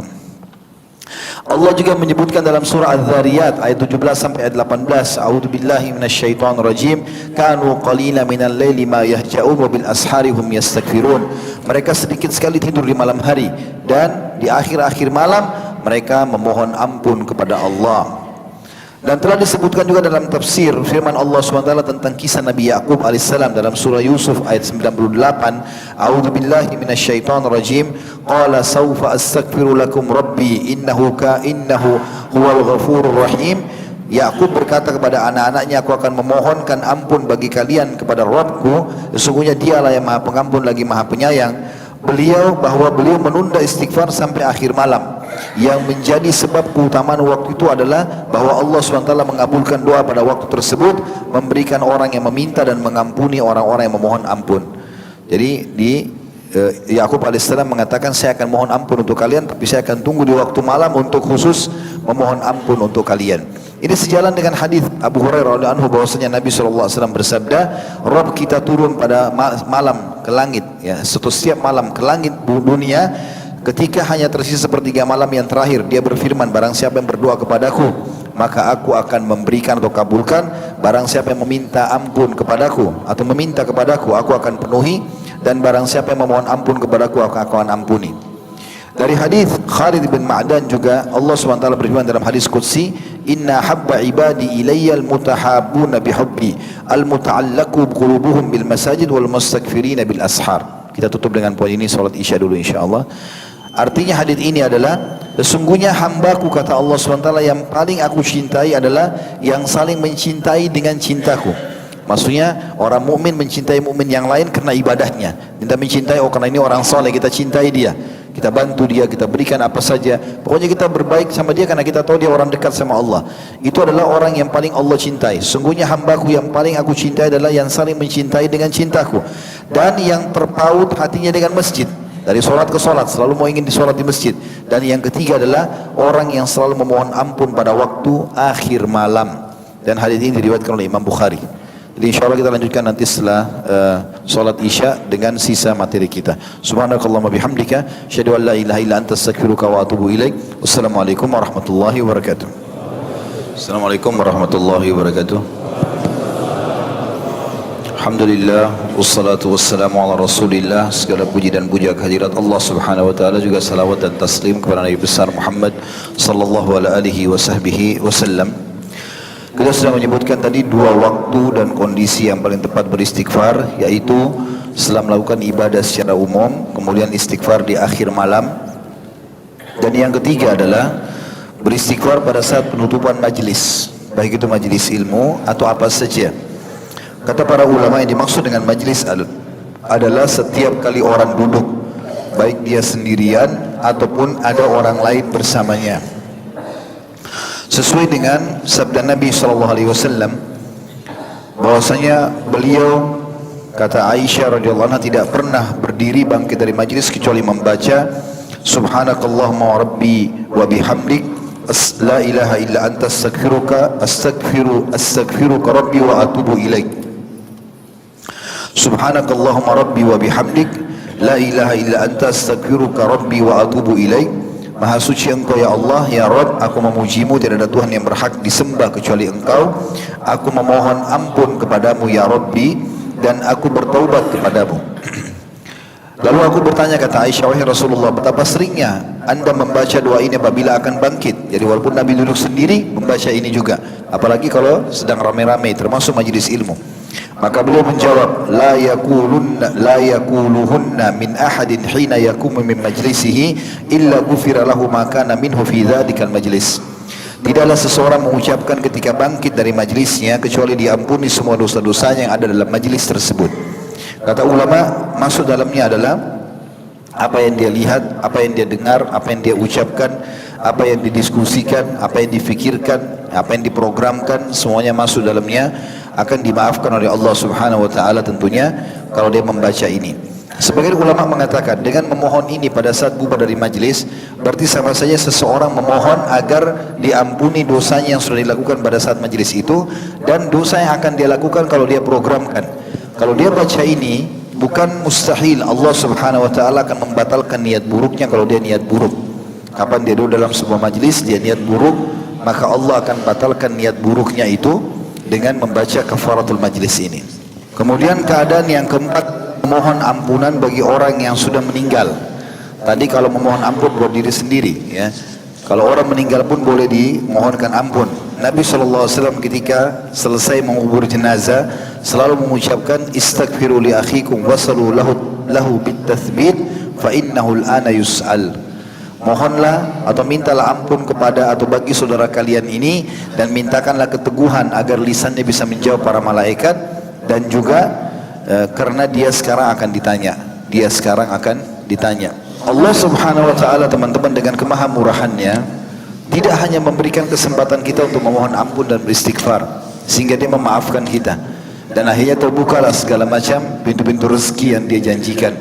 Allah juga menyebutkan dalam surah Az-Zariyat ayat 17 sampai ayat 18, A'udzu billahi minasyaitonir rajim, kanu qalila minal laili ma yahja'un wa bil ashari hum yastaghfirun. Mereka sedikit sekali tidur di malam hari, dan di akhir-akhir malam mereka memohon ampun kepada Allah. Dan telah disebutkan juga dalam tafsir firman Allah SWT tentang kisah Nabi Yaqub alaihissalam dalam surah Yusuf ayat 98, A'udzu billahi minasyaitonir rajim, qala sawfa astaghfiru lakum rabbi innahu huwal ghafurur rahim. Yaqub berkata kepada anak-anaknya, aku akan memohonkan ampun bagi kalian kepada Rabbku, sesungguhnya dialah yang Maha Pengampun lagi Maha Penyayang. Beliau menunda istighfar sampai akhir malam. Yang menjadi sebab keutamaan waktu itu adalah bahwa Allah SWT mengabulkan doa pada waktu tersebut, memberikan orang yang meminta dan mengampuni orang-orang yang memohon ampun. Jadi Yaqub alaihissalam mengatakan, saya akan mohon ampun untuk kalian, tapi saya akan tunggu di waktu malam untuk khusus memohon ampun untuk kalian. Ini sejalan dengan hadis Abu Hurairah radhiyallahu anhu bahwasanya Nabi SAW bersabda, Rabb kita turun pada malam ke langit, ya, setiap malam ke langit dunia, ketika hanya tersisa sepertiga malam yang terakhir, dia berfirman, barang siapa yang berdoa kepadaku, maka aku akan memberikan atau kabulkan. Barang siapa yang meminta ampun kepadaku atau meminta kepadaku, aku akan penuhi. Dan barang siapa yang memohon ampun kepadaku, aku akan ampuni. Dari hadis Khalid bin Ma'dan juga Allah SWT berfirman dalam hadis qudsi, inna habba ibadi ilayya al-mutahabbuna bihubbi al-muta'allaku qulubuhum bil masajid wal mustaghfirina bil ashar. Kita tutup dengan poin ini, salat isya dulu insyaallah. Artinya hadis ini adalah, sesungguhnya hambaku, kata Allah SWT, yang paling aku cintai adalah yang saling mencintai dengan cintaku Maksudnya orang mukmin mencintai mukmin yang lain karena ibadahnya. Kita mencintai, oh karena ini orang soleh, kita cintai dia, kita bantu dia, kita berikan apa saja. Pokoknya kita berbaik sama dia karena kita tahu dia orang dekat sama Allah. Itu adalah orang yang paling Allah cintai. Sungguhnya hambaku yang paling aku cintai adalah yang saling mencintai dengan cintaku, dan yang terpaut hatinya dengan masjid. Dari solat ke solat selalu mau ingin disolat di masjid. Dan yang ketiga adalah orang yang selalu memohon ampun pada waktu akhir malam. Dan hadis ini diriwayatkan oleh Imam Bukhari. Jadi insyaAllah kita lanjutkan nanti setelah solat isya dengan sisa materi kita. Subhanakallahumma bihamdika asyhadu an la ilaha illa anta astaghfiruka wa atubu ilaik. Wassalamualaikum warahmatullahi wabarakatuh. Assalamualaikum warahmatullahi wabarakatuh. Alhamdulillah, wassalatu wassalamu ala rasulillah. Segala puji dan puja kehadirat Allah subhanahu wa ta'ala, juga salawat dan taslim kepada Nabi besar Muhammad sallallahu alaihi wasallam. Kita sudah menyebutkan tadi dua waktu dan kondisi yang paling tepat beristighfar, yaitu setelah melakukan ibadah secara umum, kemudian istighfar di akhir malam, dan yang ketiga adalah beristighfar pada saat penutupan majlis, baik itu majlis ilmu atau apa saja. Kata para ulama, yang dimaksud dengan majlis adalah setiap kali orang duduk, baik dia sendirian ataupun ada orang lain bersamanya. Sesuai dengan sabda Nabi SAW, bahwasanya beliau, kata Aisyah radhiyallahu anha, tidak pernah berdiri bangkit dari majlis kecuali membaca Subhanakallahumma wa rabbi wa bihamdik la ilaha illa anta astaghfiruka rabbi wa atubu ilaik. Subhanakallahumma rabbi wa bihamdik la ilaha illa anta astaghfiruka rabbi wa atubu ilaik. Maha suci Engkau ya Allah, ya Rabb, aku memujimu, tidak ada Tuhan yang berhak disembah kecuali Engkau. Aku memohon ampun kepadamu ya Rabbi, dan aku bertaubat kepadamu. Lalu aku bertanya, kata Aisyah, wahai Rasulullah, betapa seringnya Anda membaca doa ini apabila akan bangkit? Jadi walaupun Nabi duduk sendiri, membaca ini juga, apalagi kalau sedang rame-rame termasuk majlis ilmu. Maka beliau menjawab, la yakuluhunna min ahadin hina yakumu min majlisihi illa ghufira lahu ma kana minhu fi dzadzal majlis. Tidaklah seseorang mengucapkan ketika bangkit dari majlisnya kecuali diampuni semua dosa-dosanya yang ada dalam majlis tersebut. Kata ulama, maksud dalamnya adalah apa yang dia lihat, apa yang dia dengar, apa yang dia ucapkan, apa yang didiskusikan, apa yang difikirkan, apa yang diprogramkan, semuanya masuk dalamnya, akan dimaafkan oleh Allah subhanahu wa ta'ala tentunya kalau dia membaca ini. Sebagian ulama mengatakan dengan memohon ini pada saat bubar dari majlis, berarti sama saja seseorang memohon agar diampuni dosanya yang sudah dilakukan pada saat majlis itu, dan dosa yang akan dia lakukan kalau dia programkan. Kalau dia baca ini, bukan mustahil Allah subhanahu wa ta'ala akan membatalkan niat buruknya kalau dia niat buruk. Kapan dia duduk dalam sebuah majlis, dia niat buruk, maka Allah akan batalkan niat buruknya itu dengan membaca kafaratul majlis ini. Kemudian keadaan yang keempat, memohon ampunan bagi orang yang sudah meninggal. Tadi kalau memohon ampun buat diri sendiri, ya. Kalau orang meninggal pun boleh dimohonkan ampun. Nabi SAW ketika selesai mengubur jenazah selalu mengucapkan istaghfiru li akhikum wasalu lahu bitathbit fa innahu al-ana yus'al. Mohonlah atau mintalah ampun kepada atau bagi saudara kalian ini, dan mintakanlah keteguhan agar lisannya bisa menjawab para malaikat, dan juga karena dia sekarang akan ditanya. Allah subhanahu wa ta'ala, teman-teman, dengan kemahamurahannya tidak hanya memberikan kesempatan kita untuk memohon ampun dan beristighfar sehingga dia memaafkan kita, dan akhirnya terbukalah segala macam pintu-pintu rezeki yang dia janjikan,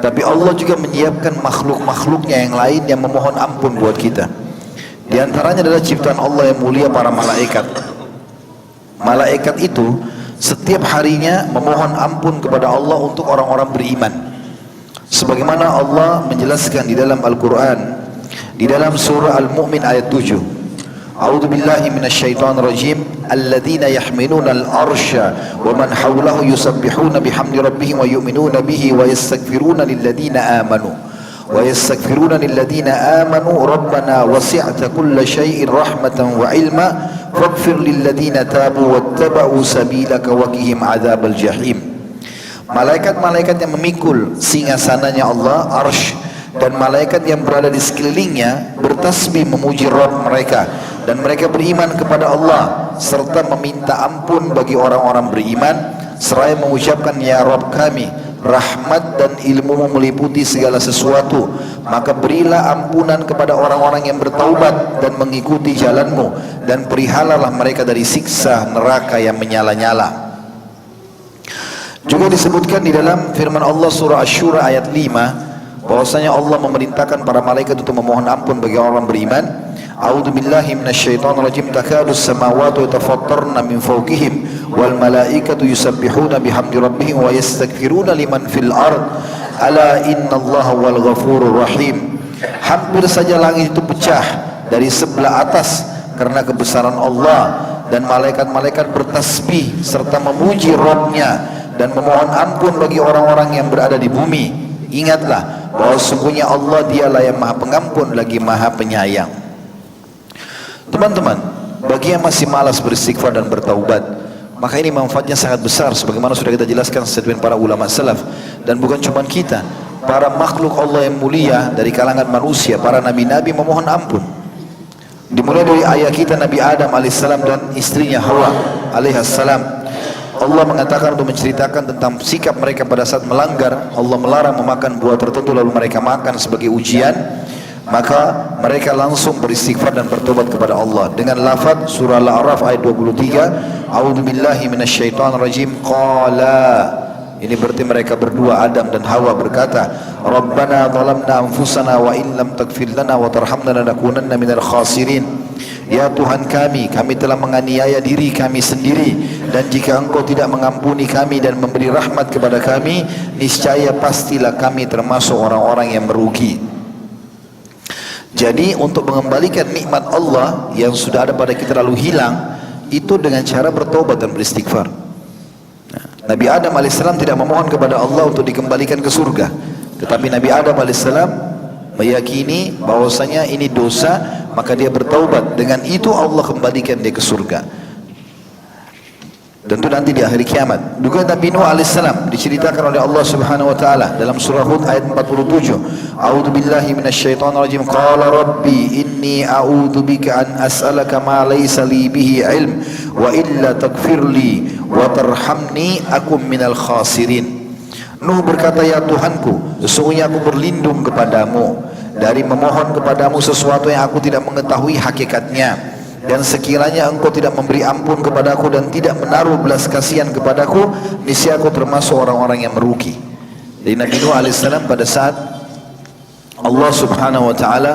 tapi Allah juga menyiapkan makhluk-makhluknya yang lain yang memohon ampun buat kita. Di antaranya adalah ciptaan Allah yang mulia, para malaikat. Malaikat itu setiap harinya memohon ampun kepada Allah untuk orang-orang beriman. Sebagaimana Allah menjelaskan di dalam Al-Quran, di dalam surah Al-Mu'min ayat 7. A'udzu billahi minasyaitonir rajim. Alladzina yahmiluna al-arsya wa man hawlahu yusabbihuna bihamdi rabbihim wa yu'minuna bihi wa yastaghfiruna lilladzina amanu. Rabbana wasi'ta kulla syai'in rahmatan wa ilma faghfir lilladzina tabu wattaba'u sabilaka wa qihim 'adzabal jahim. Malaikat-malaikat yang memikul singgasananya Allah, arsy, dan malaikat yang berada di sekelilingnya bertasbih memuji Rabb mereka, dan mereka beriman kepada Allah serta meminta ampun bagi orang-orang beriman seraya mengucapkan ya Rabb kami, rahmat dan ilmu meliputi segala sesuatu, maka berilah ampunan kepada orang-orang yang bertaubat dan mengikuti jalanmu, dan perihalalah mereka dari siksa neraka yang menyala-nyala. Juga disebutkan di dalam firman Allah surah Asy-Syura ayat 5 bahwasanya Allah memerintahkan para malaikat untuk memohon ampun bagi orang beriman. A'udzu billahi minasyaitonir rajim. Takadus samawati yatafattarna min fawqihim wal malaikatu yusabbihuna bihamdi rabbihim wa yastaghfiruna liman fil ard. Ala innallaha wal ghafurur rahim. Hampir saja langit itu pecah dari sebelah atas karena kebesaran Allah, dan malaikat-malaikat bertasbih serta memuji Rabb-nya dan memohon ampun bagi orang-orang yang berada di bumi. Ingatlah bahwa sesungguhnya Allah dialah yang maha pengampun lagi maha penyayang. Teman-teman, bagi yang masih malas beristighfar dan bertaubat, maka ini manfaatnya sangat besar sebagaimana sudah kita jelaskan statement para ulama salaf. Dan bukan cuma kita, para makhluk Allah yang mulia dari kalangan manusia, para nabi-nabi memohon ampun. Dimulai dari ayah kita Nabi Adam alaihissalam dan istrinya Hawa alaihissalam. Allah mengatakan untuk menceritakan tentang sikap mereka pada saat melanggar. Allah melarang memakan buah tertentu lalu mereka makan sebagai ujian. Maka mereka langsung beristighfar dan bertobat kepada Allah dengan lafaz surah Al-A'raf ayat 23, A'udzu billahi minasyaitonir rajim. Qala, ini berarti mereka berdua Adam dan Hawa berkata, Rabbana zalamna anfusana wa in lam taghfir lana wa tarhamna lanakunanna minal khasirin. Ya Tuhan kami telah menganiaya diri kami sendiri, dan jika Engkau tidak mengampuni kami dan memberi rahmat kepada kami, niscaya pastilah kami termasuk orang-orang yang merugi. Jadi untuk mengembalikan nikmat Allah yang sudah ada pada kita lalu hilang, itu dengan cara bertobat dan beristighfar. Nabi Adam alaihissalam tidak memohon kepada Allah untuk dikembalikan ke surga, tetapi Nabi Adam alaihissalam meyakini bahwasanya ini dosa, maka dia bertaubat. Dengan itu Allah kembalikan dia ke surga. Tentu nanti di akhir kiamat. Juga Nabi Nuh alaihissalam diceritakan oleh Allah Subhanahu wa taala dalam surah Hud ayat 47. A'udzu billahi minasyaitonir rajim. Qala rabbi inni a'udzu bika an as'alaka ma laysa li bihi ilm wa illa taghfirli wa tarhamni akum minal khasirin. Nuh berkata, ya Tuhanku, sesungguhnya aku berlindung kepadamu dari memohon kepadamu sesuatu yang aku tidak mengetahui hakikatnya. Dan sekiranya engkau tidak memberi ampun kepadaku dan tidak menaruh belas kasihan kepadaku, niscaya aku termasuk orang-orang yang merugi. Jadi Nabi Nuh alaihissalam pada saat Allah subhanahu wa ta'ala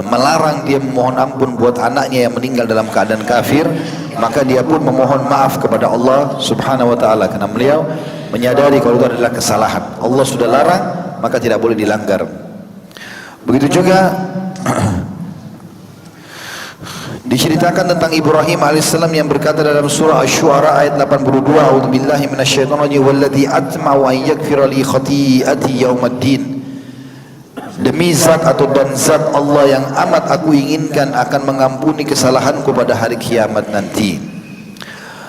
melarang dia memohon ampun buat anaknya yang meninggal dalam keadaan kafir, maka dia pun memohon maaf kepada Allah subhanahu wa ta'ala, karena beliau menyadari kalau itu adalah kesalahan. Allah sudah larang, maka tidak boleh dilanggar. Begitu juga diceritakan tentang Ibrahim alaihissalam yang berkata dalam surah Asy-Syu'ara ayat 82, A'udzu billahi minasyaitonir rajim, walladzi atma'u an yaghfira li khati'ati yaumaddin. Demi zat atau dan zat Allah yang amat aku inginkan akan mengampuni kesalahanku pada hari kiamat nanti.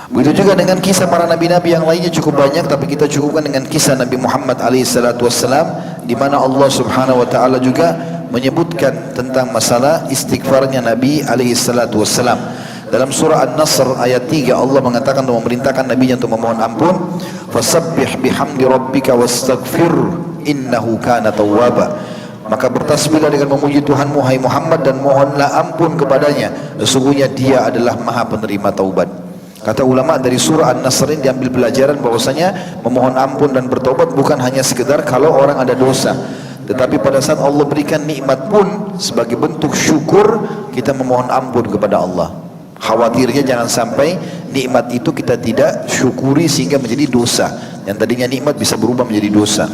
Begitu juga dengan kisah para nabi-nabi yang lainnya cukup banyak, tapi kita cukupkan dengan kisah Nabi Muhammad alaihissalatu wassalam, di mana Allah subhanahu wa ta'ala juga menyebutkan tentang masalah istighfarnya Nabi alaihissalatu wassalam. Dalam surah An-Nasr ayat 3 Allah mengatakan untuk memerintahkan Nabi untuk memohon ampun, fasabbih bihamdi rabbika wastaghfir innahu kana tawwaba. Maka bertasbihlah dengan memuji Tuhanmu hai Muhammad, dan mohonlah ampun kepadanya, sesungguhnya dia adalah maha penerima taubat. Kata ulama, dari surah An-Nasr ini diambil pelajaran bahwasanya memohon ampun dan bertobat bukan hanya sekedar kalau orang ada dosa, tetapi pada saat Allah berikan nikmat pun sebagai bentuk syukur kita memohon ampun kepada Allah. Khawatirnya jangan sampai nikmat itu kita tidak syukuri sehingga menjadi dosa, yang tadinya nikmat bisa berubah menjadi dosa.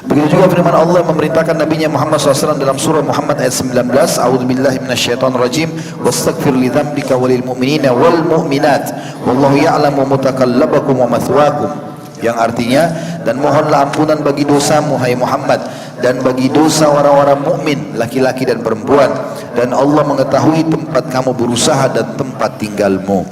Begitu juga firman Allah memerintahkan Nabi Muhammad SAW dalam surah Muhammad ayat 19, A'udzu billahi minasyaitonir rajim, wastaghfir li dzambika walil mu'minina wal mu'minat wallahu ya'lamu mutakallabakum wa mathwaakum, yang artinya, dan mohonlah ampunan bagi dosamu hai Muhammad dan bagi dosa orang-orang mukmin laki-laki dan perempuan, dan Allah mengetahui tempat kamu berusaha dan tempat tinggalmu.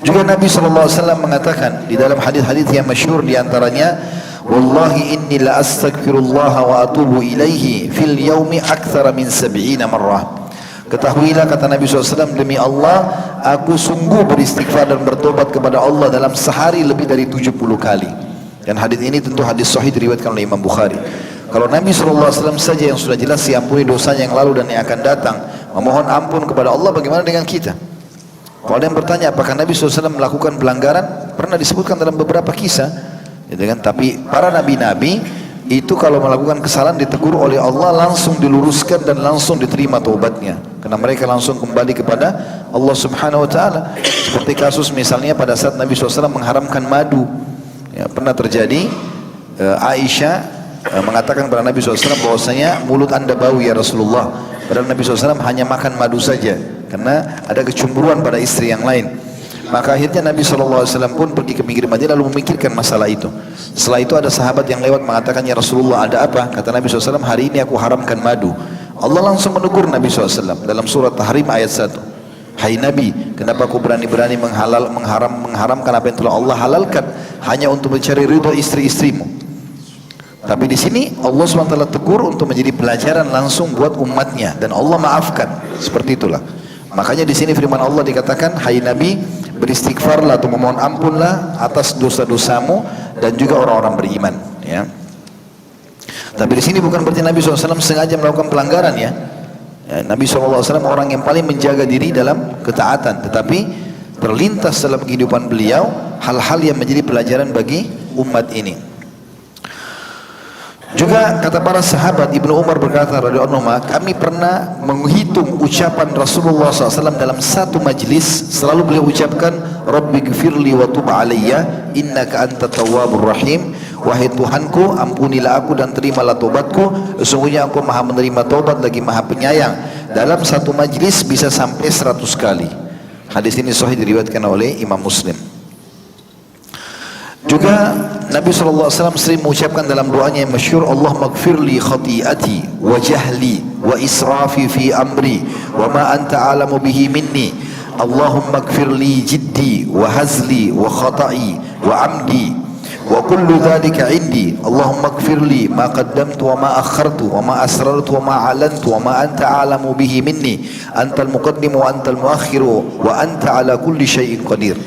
Juga Nabi SAW mengatakan di dalam hadis-hadis yang masyhur, di antaranya, wallahi inni la astaghfirullah wa atubu ilaihi fil yaumi aktsara min 70 marrah. Ketahuilah, kata Nabi SAW, demi Allah, aku sungguh beristighfar dan bertobat kepada Allah dalam sehari lebih dari 70 kali. Dan hadis ini tentu hadis sahih diriwayatkan oleh Imam Bukhari. Kalau Nabi SAW saja yang sudah jelas diampuni dosanya yang lalu dan yang akan datang, memohon ampun kepada Allah, bagaimana dengan kita? Kalau ada yang bertanya apakah Nabi SAW melakukan pelanggaran, pernah disebutkan dalam beberapa kisah, gitu kan? Tapi para nabi-nabi itu kalau melakukan kesalahan ditegur oleh Allah, langsung diluruskan dan langsung diterima taubatnya, karena mereka langsung kembali kepada Allah Subhanahu Wa Taala. Seperti kasus misalnya pada saat Nabi SAW mengharamkan madu, ya, pernah terjadi. Aisyah mengatakan kepada Nabi SAW bahwasanya mulut anda bau ya Rasulullah, padahal Nabi SAW hanya makan madu saja karena ada kecemburuan pada istri yang lain. Maka akhirnya Nabi SAW pun pergi ke pinggir Madinah lalu memikirkan masalah itu. Setelah itu ada sahabat yang lewat mengatakan, ya Rasulullah, ada apa? Kata Nabi SAW, hari ini aku haramkan madu. Allah langsung menegur Nabi SAW dalam surat Tahrim ayat 1. Hai Nabi, kenapa kau berani-berani mengharamkan apa yang telah Allah halalkan hanya untuk mencari ridho istri-istrimu? Tapi di sini Allah SWT tegur untuk menjadi pelajaran langsung buat umatnya, dan Allah maafkan. Seperti itulah. Makanya di sini firman Allah dikatakan, hai Nabi, beristighfarlah atau memohon ampunlah atas dosa-dosamu dan juga orang-orang beriman, ya. Tapi di sini bukan berarti Nabi SAW sengaja melakukan pelanggaran, ya. Nabi SAW orang yang paling menjaga diri dalam ketaatan, tetapi terlintas dalam kehidupan beliau hal-hal yang menjadi pelajaran bagi umat ini. Juga kata para sahabat, Ibnu Umar berkata radhiyallahu anhu, kami pernah menghitung ucapan Rasulullah SAW dalam satu majlis, selalu beliau ucapkan, Rabbighfirli wa tub alayya innaka antat tawwabur rahim. Wahai Tuhanku, ampunilah aku dan terimalah tobatku, sesungguhnya aku maha menerima tobat lagi maha penyayang. Dalam satu majlis bisa sampai 100 kali. Hadis ini sahih diriwayatkan oleh Imam Muslim. Juga Nabi SAW sering mengucapkan dalam doanya yang masyhur, Allah maghfirli khati'ati wa jahli wa israfi fi amri wa ma anta alamu bihi minni. Allahumma maghfirli jiddi wa hazli wa khata'i wa amdi wa kullu dhalika indi. Allahumma maghfirli ma qaddamtu wa ma akhartu wa ma asrartu wa ma alantu wa ma anta alamu bihi minni. Antal muqaddimu wa antal muakhiru wa anta ala kulli syai'in qadir.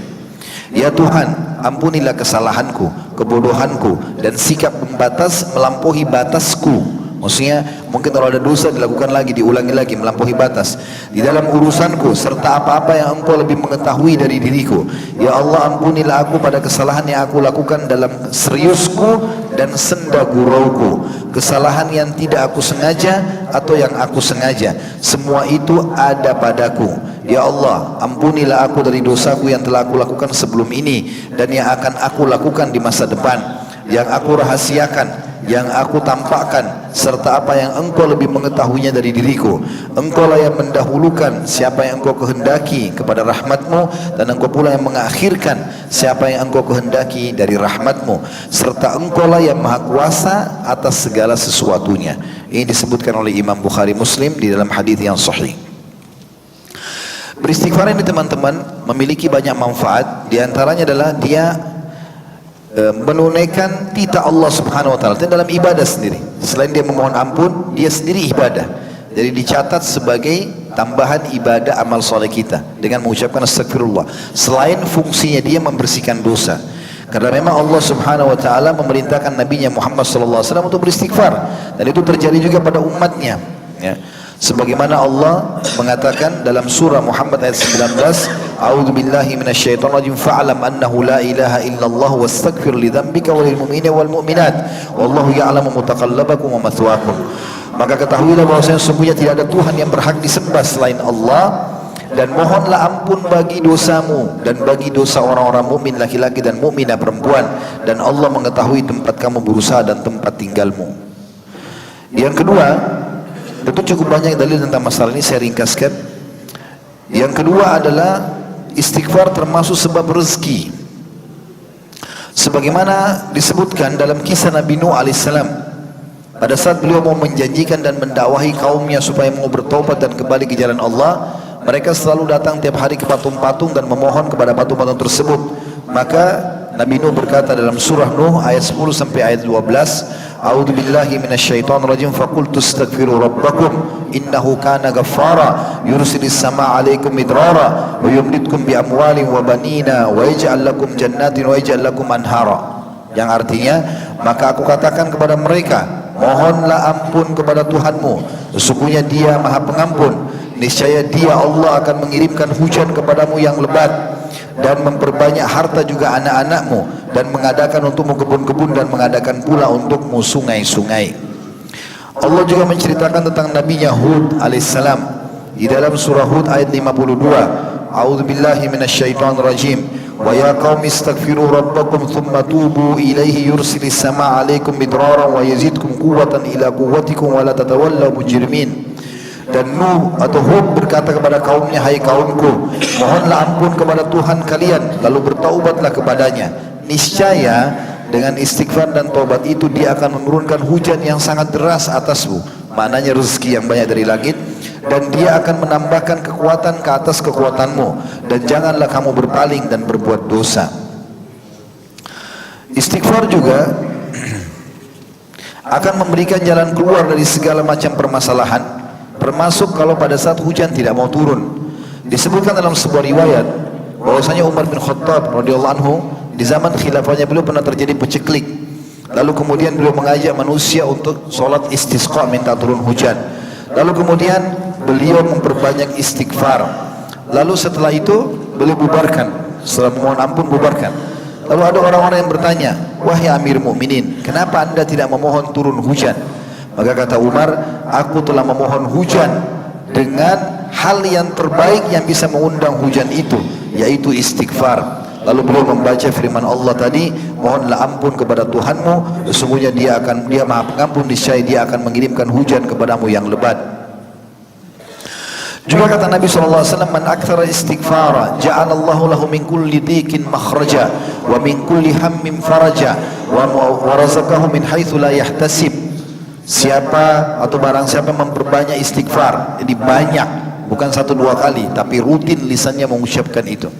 Ya Tuhan, ampunilah kesalahanku, kebodohanku, dan sikap pembatas melampaui batasku. Maksudnya mungkin kalau ada dosa dilakukan lagi, diulangi lagi, melampaui batas di dalam urusanku, serta apa-apa yang engkau lebih mengetahui dari diriku. Ya Allah, ampunilah aku pada kesalahan yang aku lakukan dalam seriusku dan senda gurauku, kesalahan yang tidak aku sengaja atau yang aku sengaja, semua itu ada padaku. Ya Allah, ampunilah aku dari dosaku yang telah aku lakukan sebelum ini dan yang akan aku lakukan di masa depan, yang aku rahasiakan, yang aku tampakkan, serta apa yang engkau lebih mengetahuinya dari diriku. Engkaulah yang mendahulukan siapa yang engkau kehendaki kepada rahmatmu, dan engkau pula yang mengakhirkan siapa yang engkau kehendaki dari rahmatmu, serta engkaulah yang maha kuasa atas segala sesuatunya. Ini disebutkan oleh Imam Bukhari Muslim di dalam hadis yang sahih. Beristighfar ini teman-teman memiliki banyak manfaat. Di antaranya adalah dia menunaikan titah Allah Subhanahu Wa Taala dalam ibadah sendiri. Selain dia memohon ampun, dia sendiri ibadah. Jadi dicatat sebagai tambahan ibadah amal soleh kita dengan mengucapkan astagfirullah. Selain fungsinya dia membersihkan dosa. Karena memang Allah Subhanahu Wa Taala memerintahkan Nabi Muhammad SAW untuk beristighfar, dan itu terjadi juga pada umatnya, ya. Sebagaimana Allah mengatakan dalam surah Muhammad ayat 19, A'udzu billahi minasyaitonir rajim, fa'lam annahu la ilaha illallah wastaghfir li dzambika walil mu'minina wal mu'minat wallahu ya'lamu mutaqallabakum wa mathwaakum. Maka ketahuilah bahwasanya sesungguhnya tidak ada Tuhan yang berhak disembah selain Allah, dan mohonlah ampun bagi dosamu dan bagi dosa orang-orang mukmin laki-laki dan mukminah perempuan, dan Allah mengetahui tempat kamu berusaha dan tempat tinggalmu. Yang kedua, tentu cukup banyak dalil tentang masalah ini, saya ringkaskan. Yang kedua adalah istighfar termasuk sebab rezeki. Sebagaimana disebutkan dalam kisah Nabi Nuh alaihissalam, pada saat beliau mau menjanjikan dan mendakwahi kaumnya supaya mau bertobat dan kembali ke jalan Allah, mereka selalu datang tiap hari ke patung-patung dan memohon kepada patung-patung tersebut. Maka Nabi Nuh berkata dalam surah Nuh ayat 10 sampai ayat 12, A'udzu billahi minasyaitonir rajim faqultu astaghfiru rabbakum innahu kana ghaffara yursilis samaa 'alaikum midrara wa yumditkum bi amwalin wa banina wa yaj'al lakum jannatin wa yaj'al lakum anhara. Yang artinya, maka aku katakan kepada mereka, mohonlah ampun kepada Tuhanmu, sesungguhnya Dia Maha Pengampun. Niscaya Dia Allah akan mengirimkan hujan kepadamu yang lebat dan memperbanyak harta juga anak-anakmu, dan mengadakan untukmu kebun-kebun, dan mengadakan pula untukmu sungai-sungai. Allah juga menceritakan tentang Nabinya Hud alaihissalam di dalam surah Hud ayat 52. A'udzu billahi minasyaitonir rajim. Wa ya qaumi astaghfiru rabbakum thumma tubu ilaihi yursilis samaa 'alaikum midraran wa yazidkum quwwatan ila quwwatikum wa la tatawallaw mujrimin. Dan Nuh atau Hud berkata kepada kaumnya, hai kaumku, mohonlah ampun kepada Tuhan kalian, lalu bertaubatlah kepadanya. Niscaya dengan istighfar dan taubat itu Dia akan menurunkan hujan yang sangat deras atasmu, maknanya rezeki yang banyak dari langit, dan Dia akan menambahkan kekuatan ke atas kekuatanmu, dan janganlah kamu berpaling dan berbuat dosa. Istighfar juga akan memberikan jalan keluar dari segala macam permasalahan, termasuk kalau pada saat hujan tidak mau turun. Disebutkan dalam sebuah riwayat bahwasanya Umar bin Khattab radhiyallahu anhu di zaman khilafahnya beliau pernah terjadi peceklik. Lalu kemudian beliau mengajak manusia untuk sholat istisqa, minta turun hujan. Lalu kemudian beliau memperbanyak istighfar. Lalu setelah itu beliau bubarkan, setelah memohon ampun bubarkan. Lalu ada orang-orang yang bertanya, wahai Amir Mukminin, kenapa anda tidak memohon turun hujan? Maka kata Umar, aku telah memohon hujan dengan hal yang terbaik yang bisa mengundang hujan itu, yaitu istighfar. Lalu beliau membaca firman Allah tadi, mohonlah ampun kepada Tuhanmu, sesungguhnya Dia Maha Pengampun, niscaya Dia akan mengirimkan hujan kepadamu yang lebat. Juga kata Nabi SAW, man aktsara istighfara ja'alallahu lahu min kulli dhiqin makhraja wa min kulli hammin faraja wa razaqahu min haitsu la yahtasib. Siapa atau barang siapa memperbanyak istighfar, jadi banyak, bukan 1-2 kali, tapi rutin lisannya mengucapkan itu.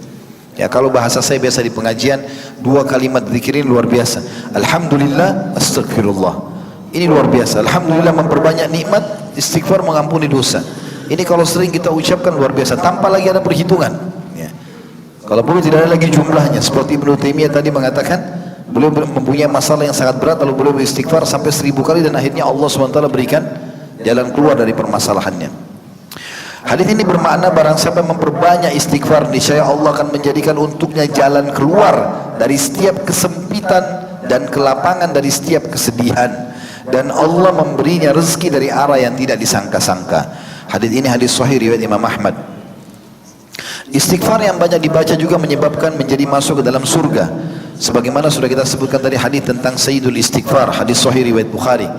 Ya, kalau bahasa saya biasa di pengajian, 2 kalimat zikirin luar biasa. Alhamdulillah, astagfirullah. Ini luar biasa. Alhamdulillah memperbanyak nikmat, istighfar mengampuni dosa. Ini kalau sering kita ucapkan luar biasa, tanpa lagi ada perhitungan. Ya. Kalau perlu tidak ada lagi jumlahnya. Seperti Ibnu Taimiyah tadi mengatakan, beliau mempunyai masalah yang sangat berat, lalu beliau beristighfar sampai 1000 kali, dan akhirnya Allah SWT berikan jalan keluar dari permasalahannya. Hadis ini bermakna barang siapa memperbanyak istighfar, niscaya Allah akan menjadikan untuknya jalan keluar dari setiap kesempitan dan kelapangan, dari setiap kesedihan, dan Allah memberinya rezeki dari arah yang tidak disangka-sangka. Hadis ini hadis sahih riwayat Imam Ahmad. Istighfar yang banyak dibaca juga menyebabkan menjadi masuk ke dalam surga. Sebagaimana sudah kita sebutkan tadi hadis tentang Sayyidul Istighfar, hadis sahih riwayat Bukhari.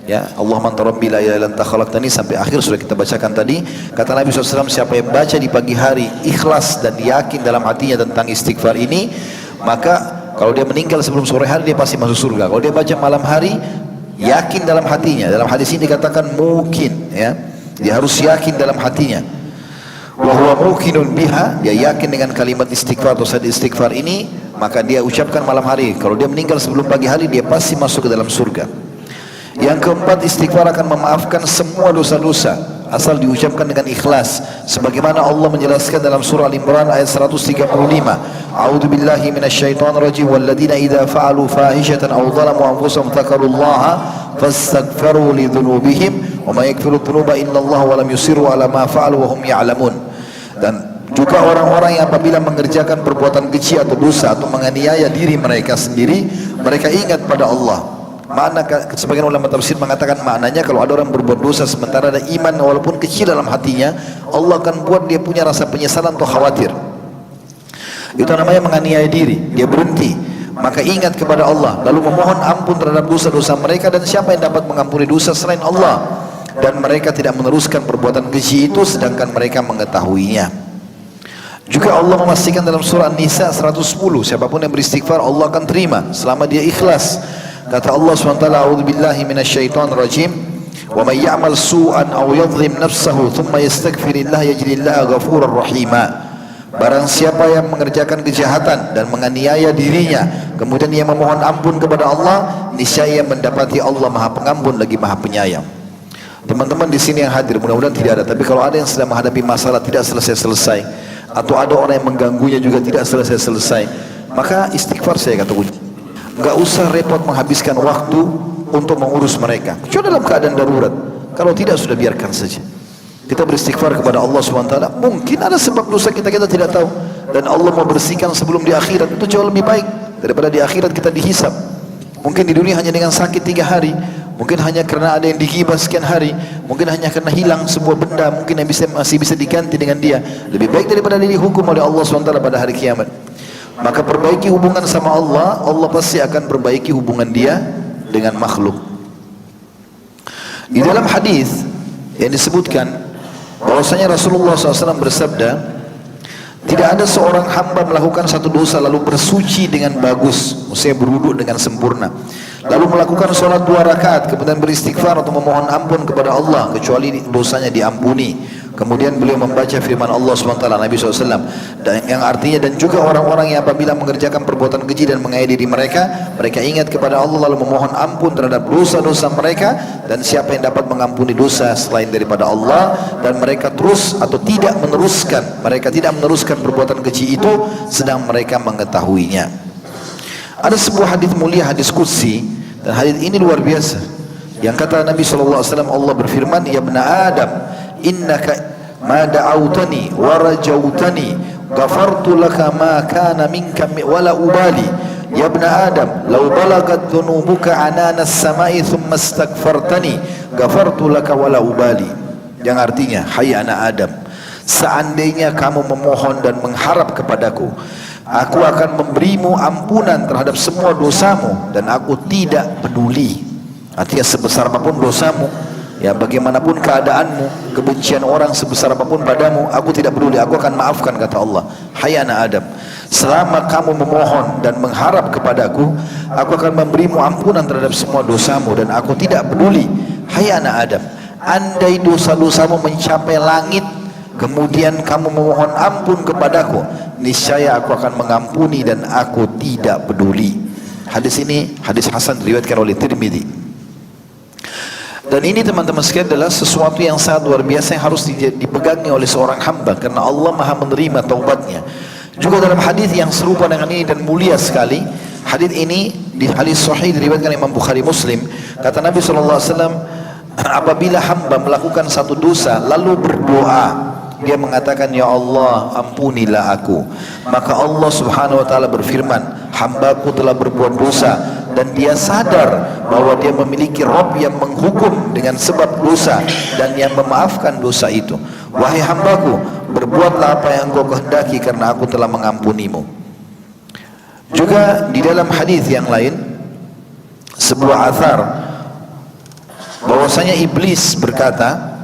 Ya, Allahumma anta rabbi la ilaha illa anta khalaqtani, sampai akhir sudah kita bacakan tadi. Kata Nabi SAW, siapa yang baca di pagi hari ikhlas dan yakin dalam hatinya tentang istighfar ini, maka kalau dia meninggal sebelum sore hari dia pasti masuk surga. Kalau dia baca malam hari, yakin dalam hatinya. Dalam hadis ini dikatakan mungkin, ya, dia harus yakin dalam hatinya. Wa huwa muqinun biha, dia yakin dengan kalimat istighfar atau saat istighfar ini, maka dia ucapkan malam hari. Kalau dia meninggal sebelum pagi hari, dia pasti masuk ke dalam surga. Yang keempat, istighfar akan memaafkan semua dosa-dosa asal diucapkan dengan ikhlas, sebagaimana Allah menjelaskan dalam surah Al-Imran ayat 135. A'udzu billahi minasyaitonir rajim, walladzina idza fa'alu fahishatan aw dhalamu anfusahum dzakarullaha fastaghfiru lidzunubihim wa may yaghfiru dzunuba illallah wa lam yusirru ala ma fa'alu wa hum ya'lamun. Dan juga orang-orang yang apabila mengerjakan perbuatan keji atau dosa atau menganiaya diri mereka sendiri, mereka ingat pada Allah. Makna, sebagian ulama tafsir mengatakan maknanya, kalau ada orang berbuat dosa sementara ada iman walaupun kecil dalam hatinya, Allah akan buat dia punya rasa penyesalan atau khawatir. Itu namanya menganiaya diri. Dia berhenti, maka ingat kepada Allah, lalu memohon ampun terhadap dosa-dosa mereka. Dan siapa yang dapat mengampuni dosa selain Allah? Dan mereka tidak meneruskan perbuatan keji itu sedangkan mereka mengetahuinya. Juga Allah memastikan dalam surah An-Nisa 110, siapapun yang beristighfar Allah akan terima selama dia ikhlas. Kata Allah SWT, a'udzu billahi minasyaitonir rajim, wa may ya'mal su'an aw yadhlim nafsahu thumma yastaghfirillah yajidillah ghafurar rahima. Barang siapa yang mengerjakan kejahatan dan menganiaya dirinya, kemudian ia memohon ampun kepada Allah, niscaya mendapati Allah Maha Pengampun lagi Maha Penyayang. Teman-teman di sini yang hadir, mudah-mudahan tidak ada, tapi kalau ada yang sedang menghadapi masalah tidak selesai-selesai, atau ada orang yang mengganggunya juga tidak selesai-selesai, maka istighfar saya kata kunci. Enggak usah repot menghabiskan waktu untuk mengurus mereka, kecuali dalam keadaan darurat. Kalau tidak, sudah biarkan saja. Kita beristighfar kepada Allah SWT. Mungkin ada sebab dosa kita tidak tahu, dan Allah mau bersihkan sebelum di akhirat. Itu jauh lebih baik daripada di akhirat kita dihisab. Mungkin di dunia hanya dengan sakit 3 hari, mungkin hanya karena ada yang digibah sekian hari, mungkin hanya karena hilang sebuah benda, mungkin yang masih bisa diganti dengan dia. Lebih baik daripada dihukum oleh Allah SWT pada hari kiamat. Maka perbaiki hubungan sama Allah, Allah pasti akan perbaiki hubungan dia dengan makhluk. Di dalam hadis yang disebutkan bahwasanya Rasulullah SAW bersabda, tidak ada seorang hamba melakukan satu dosa lalu bersuci dengan bagus, maksudnya berwudu dengan sempurna, lalu melakukan sholat 2 rakaat, kemudian beristighfar atau memohon ampun kepada Allah, kecuali dosanya diampuni. Kemudian beliau membaca firman Allah SWT, Nabi SAW, dan yang artinya, dan juga orang-orang yang apabila mengerjakan perbuatan keji dan menganiaya diri mereka, mereka ingat kepada Allah lalu memohon ampun terhadap dosa-dosa mereka, dan siapa yang dapat mengampuni dosa selain daripada Allah, dan mereka terus atau tidak meneruskan, mereka tidak meneruskan perbuatan keji itu sedang mereka mengetahuinya. Ada sebuah hadis mulia, hadis qudsi, dan hadis ini luar biasa, yang kata Nabi SAW, Allah berfirman, ya ibna Adam, innaka ma da'autani wa rajautani ghafartu laka ma kana minka wala ubali. Ya ibna Adam, law balagat dhunubuka anana as-sama'i thumma astaghfartani ghafartu laka wala ubali. Yang artinya, hai anak Adam, seandainya kamu memohon dan mengharap kepadaku, aku akan memberimu ampunan terhadap semua dosamu, dan aku tidak peduli. Artinya sebesar apapun dosamu, ya bagaimanapun keadaanmu, kebencian orang sebesar apapun padamu, aku tidak peduli, aku akan maafkan, kata Allah. Hai anak Adam, selama kamu memohon dan mengharap kepadaku, aku akan memberimu ampunan terhadap semua dosamu, dan aku tidak peduli. Hai anak Adam, andai dosa-dosamu mencapai langit, kemudian kamu memohon ampun kepadaku, niscaya aku akan mengampuni dan aku tidak peduli. Hadis ini hadis hasan, diriwayatkan oleh Tirmidzi. Dan ini teman-teman sekalian adalah sesuatu yang sangat luar biasa yang harus dipegangi oleh seorang hamba, karena Allah Maha menerima taubatnya. Juga dalam hadis yang serupa dengan ini dan mulia sekali, hadis ini di hadis sahih diriwayatkan Imam Bukhari Muslim, kata Nabi SAW, apabila hamba melakukan satu dosa lalu berdoa, dia mengatakan, ya Allah ampunilah aku, maka Allah Subhanahu wa ta'ala berfirman, hambaku telah berbuat dosa, dan dia sadar bahwa dia memiliki Rabb yang menghukum dengan sebab dosa dan yang memaafkan dosa itu. Wahai hambaku, berbuatlah apa yang engkau kehendaki karena aku telah mengampunimu. Juga di dalam hadis yang lain, sebuah athar bahwasanya iblis berkata,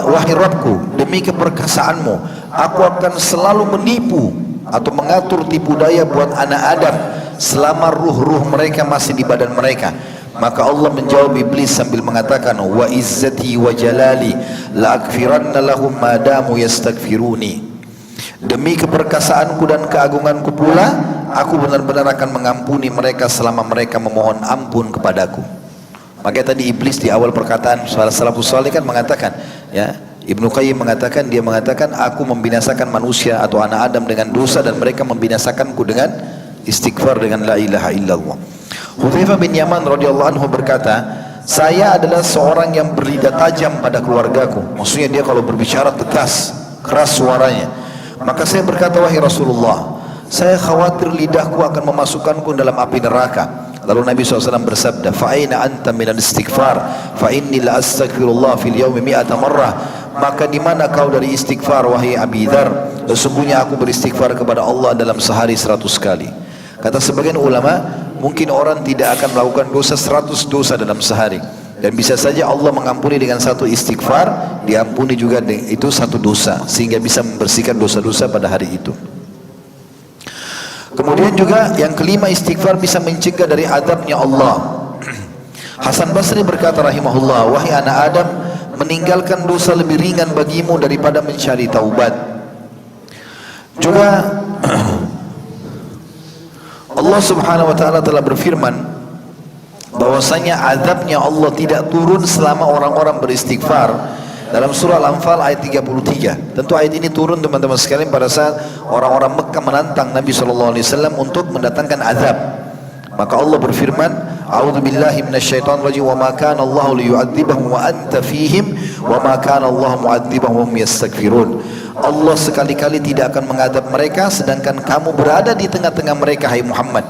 wahai Rabbku, demi keperkasaanmu, aku akan selalu menipu atau mengatur tipu daya buat anak Adam selama ruh-ruh mereka masih di badan mereka. Maka Allah menjawab iblis sambil mengatakan, wa izzati wa jalali la akfiranna lahum madamu yastaghfiruni. Demi keperkasaanku dan keagunganku pula, aku benar-benar akan mengampuni mereka selama mereka memohon ampun kepadaku. Makanya tadi iblis di awal perkataan salah salafus saleh kan mengatakan, ya, Ibnu Qayyim mengatakan, dia mengatakan, aku membinasakan manusia atau anak Adam dengan dosa, dan mereka membinasakanku dengan istighfar, dengan la ilaha illallah. Hudzaifah bin Yaman radhiyallahu anhu berkata, saya adalah seorang yang berlidah tajam pada keluargaku. Maksudnya dia kalau berbicara tegas, keras suaranya. Maka saya berkata, wahai Rasulullah, saya khawatir lidahku akan memasukkanku dalam api neraka. Lalu Nabi SAW bersabda, fa'aina anta minal istighfar, fa'inni la astaghfirullah fil yawmi mi'ata marrah. Maka di mana kau dari istighfar, wahai Abi Dzar? Sesungguhnya aku beristighfar kepada Allah dalam sehari 100 kali. Kata sebagian ulama, mungkin orang tidak akan melakukan dosa 100 dosa dalam sehari, dan bisa saja Allah mengampuni dengan satu istighfar, diampuni juga itu satu dosa, sehingga bisa membersihkan dosa-dosa pada hari itu. Kemudian juga yang kelima, istighfar bisa mencegah dari adabnya Allah. Hasan Basri berkata rahimahullah, wahai anak Adam, meninggalkan dosa lebih ringan bagimu daripada mencari taubat. Juga Allah Subhanahu wa taala telah berfirman bahwasanya azabnya Allah tidak turun selama orang-orang beristighfar dalam surah Al-Anfal ayat 33. Tentu ayat ini turun teman-teman sekalian pada saat orang-orang Mekah menantang Nabi SAW untuk mendatangkan azab. Maka Allah berfirman, A'udzu billahi minasyaitonir rajim, wa ma kana Allahu liyu'adzibahum wa anta fihim wa ma kana Allahu mu'adzibahum wa hum yastaghfirun. Allah sekali-kali tidak akan mengadab mereka sedangkan kamu berada di tengah-tengah mereka, hai Muhammad.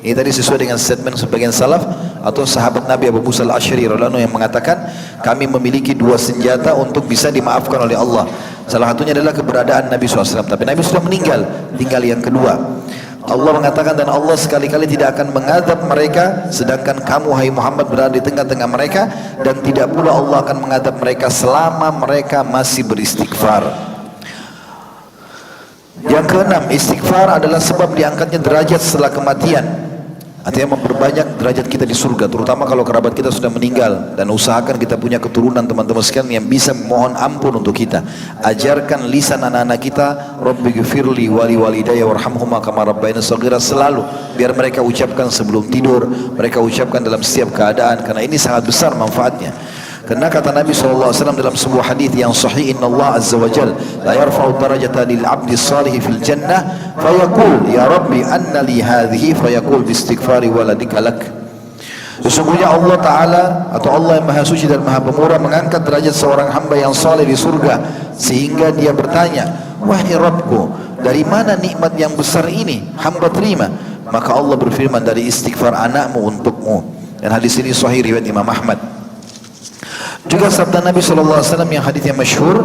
Ini tadi sesuai dengan statement sebagian salaf atau sahabat Nabi Abu Musa al-Asy'ari radhiyallahu anhu yang mengatakan kami memiliki dua senjata untuk bisa dimaafkan oleh Allah. Salah satunya adalah keberadaan Nabi SAW. Tapi Nabi sudah meninggal, tinggal yang kedua. Allah mengatakan dan Allah sekali-kali tidak akan mengadab mereka sedangkan kamu hai Muhammad berada di tengah-tengah mereka, dan tidak pula Allah akan mengadab mereka selama mereka masih beristighfar. Yang keenam, istighfar adalah sebab diangkatnya derajat setelah kematian. Artinya memperbanyak derajat kita di surga, terutama kalau kerabat kita sudah meninggal. Dan usahakan kita punya keturunan teman-teman sekalian yang bisa memohon ampun untuk kita. Ajarkan lisan anak-anak kita, Rabbighfirli wali walidayya warhamhuma kama rabbayani shaghira, selalu biar mereka ucapkan sebelum tidur, mereka ucapkan dalam setiap keadaan, karena ini sangat besar manfaatnya. Karena kata Nabi SAW dalam sebuah hadis yang sahih, Inna Allah Azza wa Jal la yarfa'u darajata lil abdi salihi fil jannah fayaqul ya Rabbi anna li hadhihi fayaqul bistighfari waladika lak. Sesungguhnya Allah Ta'ala atau Allah yang Maha Suci dan Maha Pemurah mengangkat derajat seorang hamba yang saleh di surga sehingga dia bertanya, wahai Rabbku, dari mana nikmat yang besar ini hamba terima? Maka Allah berfirman, dari istighfar anakmu untukmu. Dan hadis ini sahih riwayat Imam Ahmad. Juga sabda Nabi SAW yang hadisnya masyhur,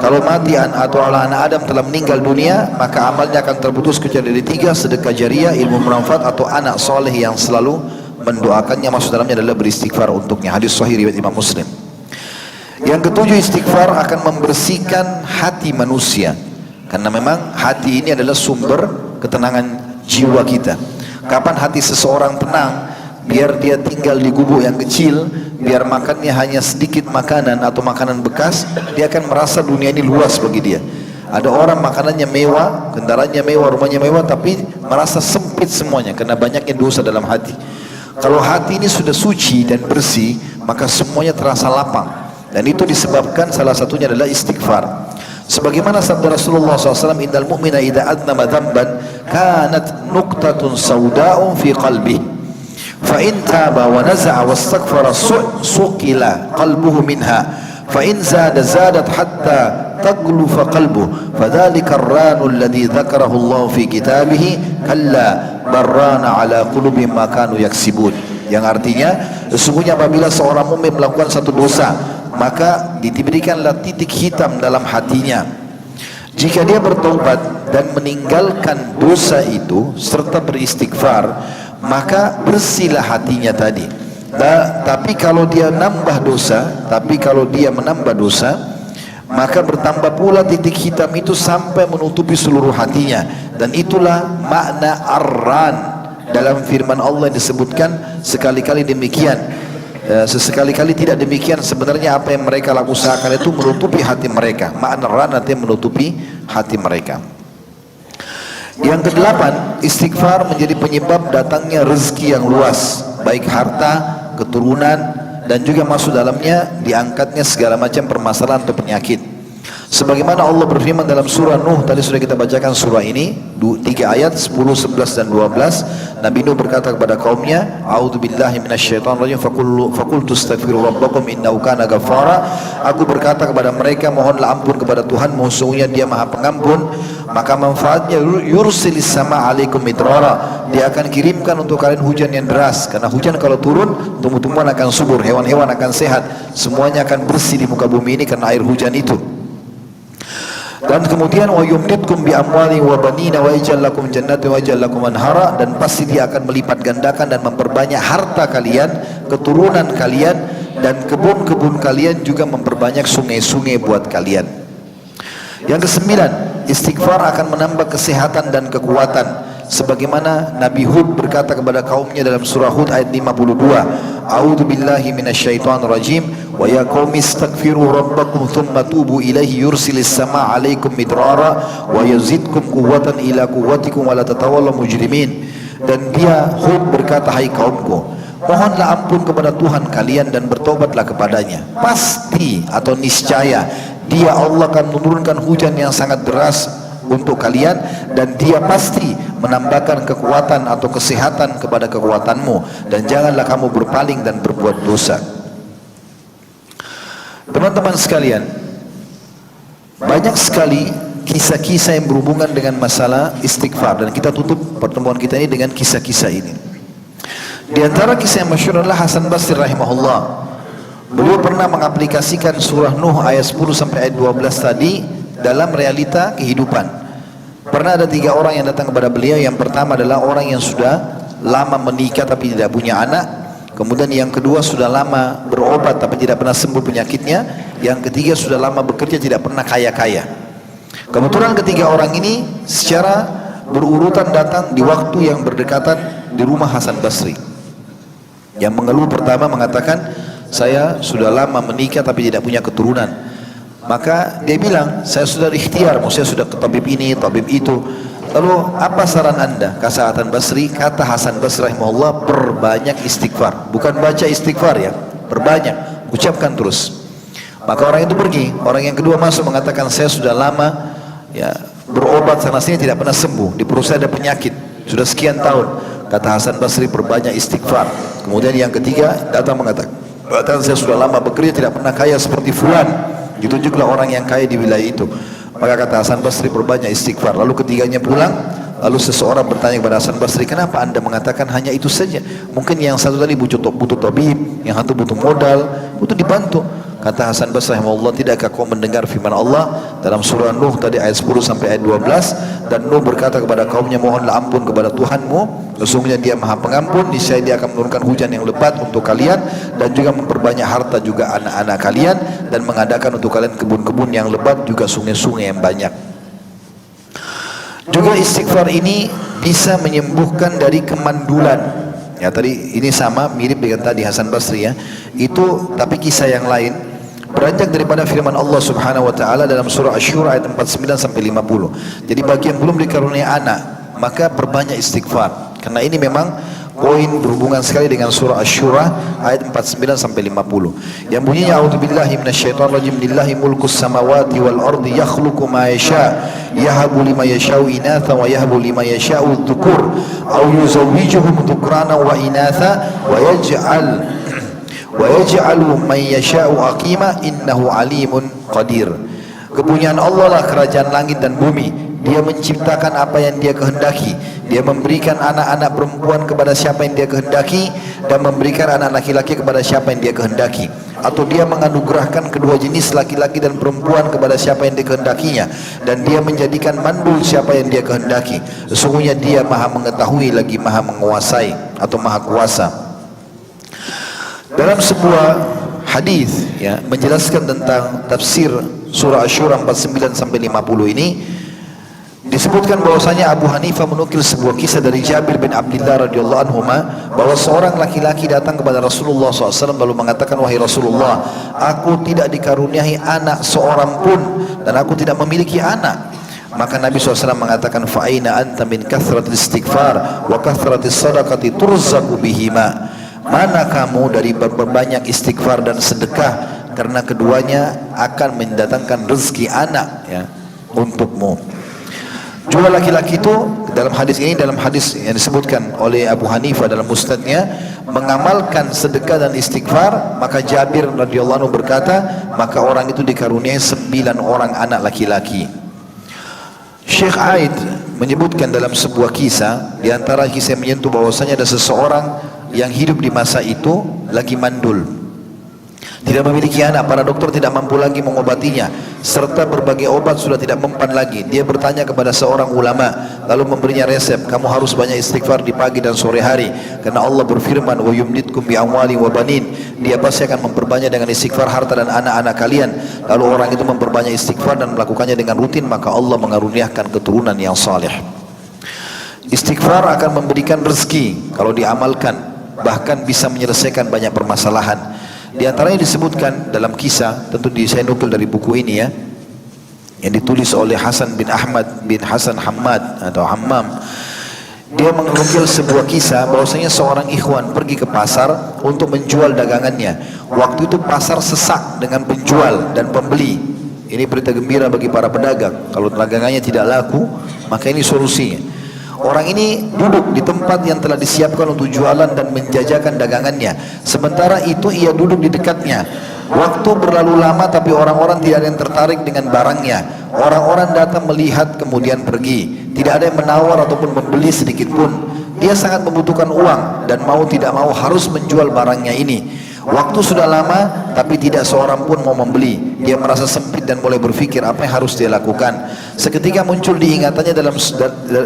kalau mati atau anak Adam telah meninggal dunia, maka amalnya akan terputus kecuali dari tiga: sedekah jariah, ilmu bermanfaat, atau anak soleh yang selalu mendoakannya. Masuk dalamnya adalah beristighfar untuknya. Hadis sahih riwayat Imam Muslim. Yang ketujuh, istighfar akan membersihkan hati manusia, karena memang hati ini adalah sumber ketenangan jiwa kita. Kapan hati seseorang tenang? Biar dia tinggal di gubuk yang kecil, biar makannya hanya sedikit makanan atau makanan bekas, dia akan merasa dunia ini luas bagi dia. Ada orang makanannya mewah, kendaraannya mewah, rumahnya mewah, tapi merasa sempit semuanya karena banyaknya dosa dalam hati. Kalau hati ini sudah suci dan bersih, maka semuanya terasa lapang. Dan itu disebabkan salah satunya adalah istighfar. Sebagaimana sabda Rasulullah SAW, Innal mu'mina idha adnama dhamban kanat nuqtatun sawda'un fi qalbih فإن تاب ونزع واستغفر سقل قلبه منها فإن زادت حتى تغلف قلبه فذلك الران الذي ذكره الله في كتابه كلا بران على قلوب ما كانوا يكسبون. Yang artinya, sesungguhnya apabila seorang mukmin melakukan satu dosa, maka diberikanlah titik hitam dalam hatinya. Jika dia bertobat dan meninggalkan dosa itu serta beristighfar, maka bersihlah hatinya tadi. Tapi kalau dia menambah dosa, maka bertambah pula titik hitam itu sampai menutupi seluruh hatinya. Dan itulah makna ar-ran dalam firman Allah disebutkan sekali-kali demikian. Sesekali-kali tidak demikian. Sebenarnya apa yang mereka usahakan itu menutupi hati mereka. Makna ran artinya menutupi hati mereka. Yang kedelapan, istighfar menjadi penyebab datangnya rezeki yang luas, baik harta, keturunan, dan juga masuk dalamnya diangkatnya segala macam permasalahan atau penyakit. Sebagaimana Allah berfirman dalam surah Nuh, tadi sudah kita bacakan surah ini, 3 ayat 10, 11 dan 12. Nabi Nuh berkata kepada kaumnya, A'udzubillahi minasyaitonirrajim, faqultu astaghfiru rabbakum innahu kana ghaffara. Aku berkata kepada mereka, mohonlah ampun kepada Tuhanmu, sesungguhnya Dia Maha Pengampun. Maka manfaatnya, yursilis sama alaikum midrara, Dia akan kirimkan untuk kalian hujan yang deras. Karena hujan kalau turun, tumbuh-tumbuhan akan subur, hewan-hewan akan sehat, semuanya akan bersih di muka bumi ini karena air hujan itu. Dan kemudian wa yumditkum bi amwalin wa banina wa yaj'al lakum jannatin wa yaj'al lakum anhara, dan pasti Dia akan melipat gandakan dan memperbanyak harta kalian, keturunan kalian, dan kebun-kebun kalian, juga memperbanyak sungai-sungai buat kalian. Yang kesembilan, istighfar akan menambah kesehatan dan kekuatan. Sebagaimana Nabi Hud berkata kepada kaumnya dalam surah Hud ayat 52, A'udzu billahi minasyaitonir rajim, wa ya qaumi istaghfiru rabbakum thumma tubu ilaihi yursilis samaa 'alaikum midrara wa yazidkum quwwatan ila quwwatikum wa la tatawallaw mujrimin. Dan dia Hud berkata, hai kaumku, mohonlah ampun kepada Tuhan kalian dan bertobatlah kepadanya. Pasti atau niscaya dia Allah akan menurunkan hujan yang sangat deras untuk kalian, dan dia pasti menambahkan kekuatan atau kesehatan kepada kekuatanmu, dan janganlah kamu berpaling dan berbuat dosa. Teman-teman sekalian, banyak sekali kisah-kisah yang berhubungan dengan masalah istighfar, dan kita tutup pertemuan kita ini dengan kisah-kisah ini. Di antara kisah yang masyhur adalah Hasan Basri rahimahullah. Beliau pernah mengaplikasikan surah Nuh ayat 10 sampai ayat 12 tadi dalam realita kehidupan. Pernah ada 3 orang yang datang kepada beliau. Yang pertama adalah orang yang sudah lama menikah tapi tidak punya anak. Kemudian yang kedua sudah lama berobat tapi tidak pernah sembuh penyakitnya. Yang ketiga sudah lama bekerja tidak pernah kaya-kaya. Kebetulan ketiga orang ini secara berurutan datang di waktu yang berdekatan di rumah Hasan Basri. Yang mengeluh pertama mengatakan, saya sudah lama menikah tapi tidak punya keturunan. Maka dia bilang, saya sudah ikhtiar, saya sudah ke tabib ini, tabib itu. Lalu apa saran anda? Kata Hasan Basri, kata Hasan Basri rahimahullah, perbanyak istighfar. Bukan baca istighfar ya, perbanyak, ucapkan terus. Maka orang itu pergi. Orang yang kedua masuk mengatakan, saya sudah lama ya berobat sana sini tidak pernah sembuh, di perut saya ada penyakit sudah sekian tahun. Kata Hasan Basri, perbanyak istighfar. Kemudian yang ketiga datang mengatakan, saya sudah lama bekerja tidak pernah kaya seperti fulan. Ditunjuklah orang yang kaya di wilayah itu. Maka kata Hasan Basri, perbanyak istighfar. Lalu ketiganya pulang. Lalu seseorang bertanya kepada Hasan Basri, kenapa anda mengatakan hanya itu saja? Mungkin yang satu tadi butuh tabib, yang satu butuh modal, butuh dibantu. Kata Hasan Basri rahimahullah, tidakkah kau mendengar firman Allah dalam surah Nuh tadi ayat 10 sampai ayat 12? Dan Nuh berkata kepada kaumnya, mohonlah ampun kepada Tuhanmu, sesungguhnya dia maha pengampun, niscaya dia akan menurunkan hujan yang lebat untuk kalian, dan juga memperbanyak harta juga anak-anak kalian, dan mengadakan untuk kalian kebun-kebun yang lebat, juga sungai-sungai yang banyak. Juga istighfar ini bisa menyembuhkan dari kemandulan. Ya tadi ini sama mirip dengan tadi Hasan Basri ya. Itu tapi kisah yang lain. Beranjak daripada firman Allah Subhanahu wa taala dalam surah Asy-Syura ayat 49 sampai 50. Jadi bagi yang belum dikaruniai anak, maka perbanyak istighfar. Karena ini memang poin berhubungan sekali dengan surah Asy-Syura ayat 49 sampai 50. Yang bunyinya a'udzubillahi minasyaitonirrajim, lillahi mulkus samawati wal ardi yakhluqu ma yasha yahabu liman yasha'u inatha wa yahabu liman yasha'u dhukur aw yuzawwijuhum dhukrana wa inatha wa yaj'alu man yasha'u aqima innahu alimun qadir. Kepunyaan Allah lah kerajaan langit dan bumi. Dia menciptakan apa yang dia kehendaki. Dia memberikan anak-anak perempuan kepada siapa yang dia kehendaki, dan memberikan anak laki-laki kepada siapa yang dia kehendaki. Atau dia menganugerahkan kedua jenis laki-laki dan perempuan kepada siapa yang dikehendakinya, dan dia menjadikan mandul siapa yang dia kehendaki. Sesungguhnya dia maha mengetahui lagi maha menguasai atau maha kuasa. Dalam sebuah hadis ya menjelaskan tentang tafsir surah Asy-Syura 49 sampai 50 ini, disebutkan bahwasanya Abu Hanifah menukil sebuah kisah dari Jabir bin Abdullah radhiyallahu anhu bahwa seorang laki-laki datang kepada Rasulullah SAW lalu mengatakan, wahai Rasulullah, aku tidak dikaruniai anak seorang pun dan aku tidak memiliki anak. Maka Nabi SAW mengatakan, fa'aina anta min kathratil istighfar wa kathratis sadaqati turzaqu bihima. Mana kamu dari berbanyak istighfar dan sedekah, karena keduanya akan mendatangkan rezeki anak ya untukmu. Juga laki-laki itu dalam hadis ini, dalam hadis yang disebutkan oleh Abu Hanifah dalam musnadnya, mengamalkan sedekah dan istighfar. Maka Jabir radhiyallahu anhu berkata, maka orang itu dikaruniai 9 orang anak laki-laki. Syekh Aid menyebutkan dalam sebuah kisah, di antara kisah yang menyentuh bahwasanya ada seseorang yang hidup di masa itu lagi mandul, tidak memiliki anak, para dokter tidak mampu lagi mengobatinya, serta berbagai obat sudah tidak mempan lagi. Dia bertanya kepada seorang ulama, lalu memberinya resep, kamu harus banyak istighfar di pagi dan sore hari, karena Allah berfirman, wa yumditkum bi amwali wa banin, dia pasti akan memperbanyak dengan istighfar harta dan anak-anak kalian. Lalu orang itu memperbanyak istighfar dan melakukannya dengan rutin, maka Allah mengaruniakan keturunan yang saleh. Istighfar akan memberikan rezeki kalau diamalkan, bahkan bisa menyelesaikan banyak permasalahan. Di antaranya disebutkan dalam kisah, tentu saya nukil dari buku ini ya, yang ditulis oleh Hasan bin Ahmad bin Hasan Hammad atau Hammam. Dia menukil sebuah kisah bahwasanya seorang ikhwan pergi ke pasar untuk menjual dagangannya. Waktu itu pasar sesak dengan penjual dan pembeli. Ini berita gembira bagi para pedagang. Kalau dagangannya tidak laku, maka ini solusinya. Orang ini duduk di tempat yang telah disiapkan untuk jualan dan menjajakan dagangannya. Sementara itu ia duduk di dekatnya. Waktu berlalu lama tapi orang-orang tidak ada yang tertarik dengan barangnya. Orang-orang datang melihat kemudian pergi. Tidak ada yang menawar ataupun membeli sedikit pun. Dia sangat membutuhkan uang dan mau tidak mau harus menjual barangnya ini. Waktu sudah lama tapi tidak seorang pun mau membeli. Dia merasa sempit dan mulai berpikir apa yang harus dia lakukan. Seketika muncul di ingatannya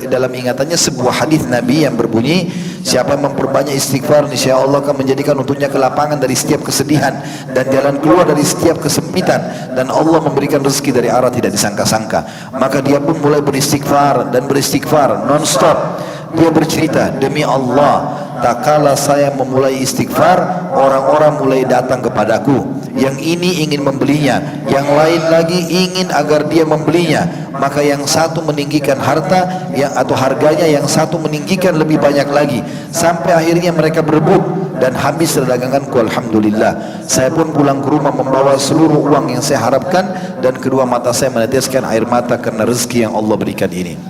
dalam ingatannya sebuah hadis Nabi yang berbunyi, siapa yang memperbanyak istighfar, niscaya Allah akan menjadikan untuknya kelapangan dari setiap kesedihan dan jalan keluar dari setiap kesempitan, dan Allah memberikan rezeki dari arah tidak disangka-sangka. Maka dia pun mulai beristighfar dan beristighfar non-stop. Dia bercerita, demi Allah, tak kala saya memulai istighfar, orang-orang mulai datang kepadaku. Yang ini ingin membelinya, yang lain lagi ingin agar dia membelinya. Maka yang satu meninggikan harta atau harganya, yang satu meninggikan lebih banyak lagi. Sampai akhirnya mereka berebut dan habis daganganku. Alhamdulillah. Saya pun pulang ke rumah membawa seluruh uang yang saya harapkan, dan kedua mata saya meneteskan air mata karena rezeki yang Allah berikan ini.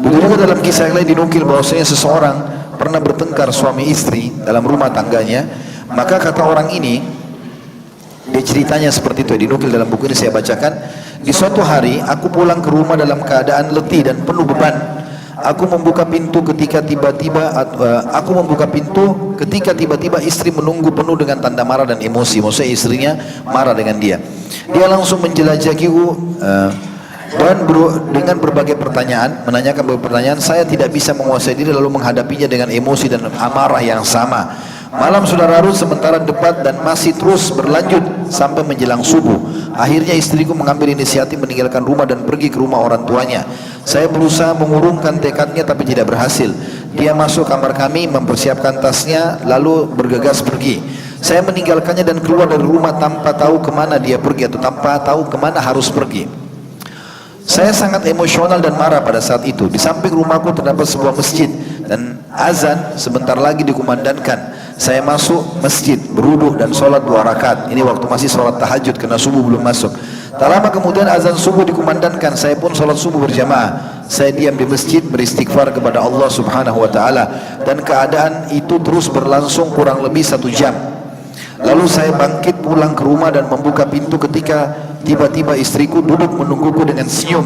Begitu dalam kisah yang lain dinukil bahwasanya seseorang pernah bertengkar suami istri dalam rumah tangganya. Maka kata orang ini, dia ceritanya seperti itu, dinukil dalam buku ini saya bacakan. Di suatu hari aku pulang ke rumah dalam keadaan letih dan penuh beban. Aku membuka pintu ketika tiba-tiba istri menunggu penuh dengan tanda marah dan emosi. Maksudnya istrinya marah dengan dia. Dia langsung menjelajahiku dan dengan berbagai pertanyaan, menanyakan beberapa pertanyaan. Saya tidak bisa menguasai diri lalu menghadapinya dengan emosi dan amarah yang sama. Malam sudah larut sementara debat dan masih terus berlanjut sampai menjelang subuh. Akhirnya istriku mengambil inisiatif meninggalkan rumah dan pergi ke rumah orang tuanya. Saya berusaha mengurungkan tekadnya tapi tidak berhasil. Dia masuk kamar kami, mempersiapkan tasnya lalu bergegas pergi. Saya meninggalkannya dan keluar dari rumah tanpa tahu kemana dia pergi atau tanpa tahu kemana harus pergi. Saya sangat emosional dan marah pada saat itu. Di samping rumahku terdapat sebuah masjid dan azan sebentar lagi dikumandangkan. Saya masuk masjid, berwudu dan sholat 2 rakaat. Ini waktu masih sholat tahajud karena subuh belum masuk. Tak lama kemudian azan subuh dikumandangkan. Saya pun sholat subuh berjamaah. Saya diam di masjid beristighfar kepada Allah Subhanahu wa taala, dan keadaan itu terus berlangsung kurang lebih 1 jam. Lalu saya bangkit pulang ke rumah dan membuka pintu ketika tiba-tiba istriku duduk menungguku dengan senyum.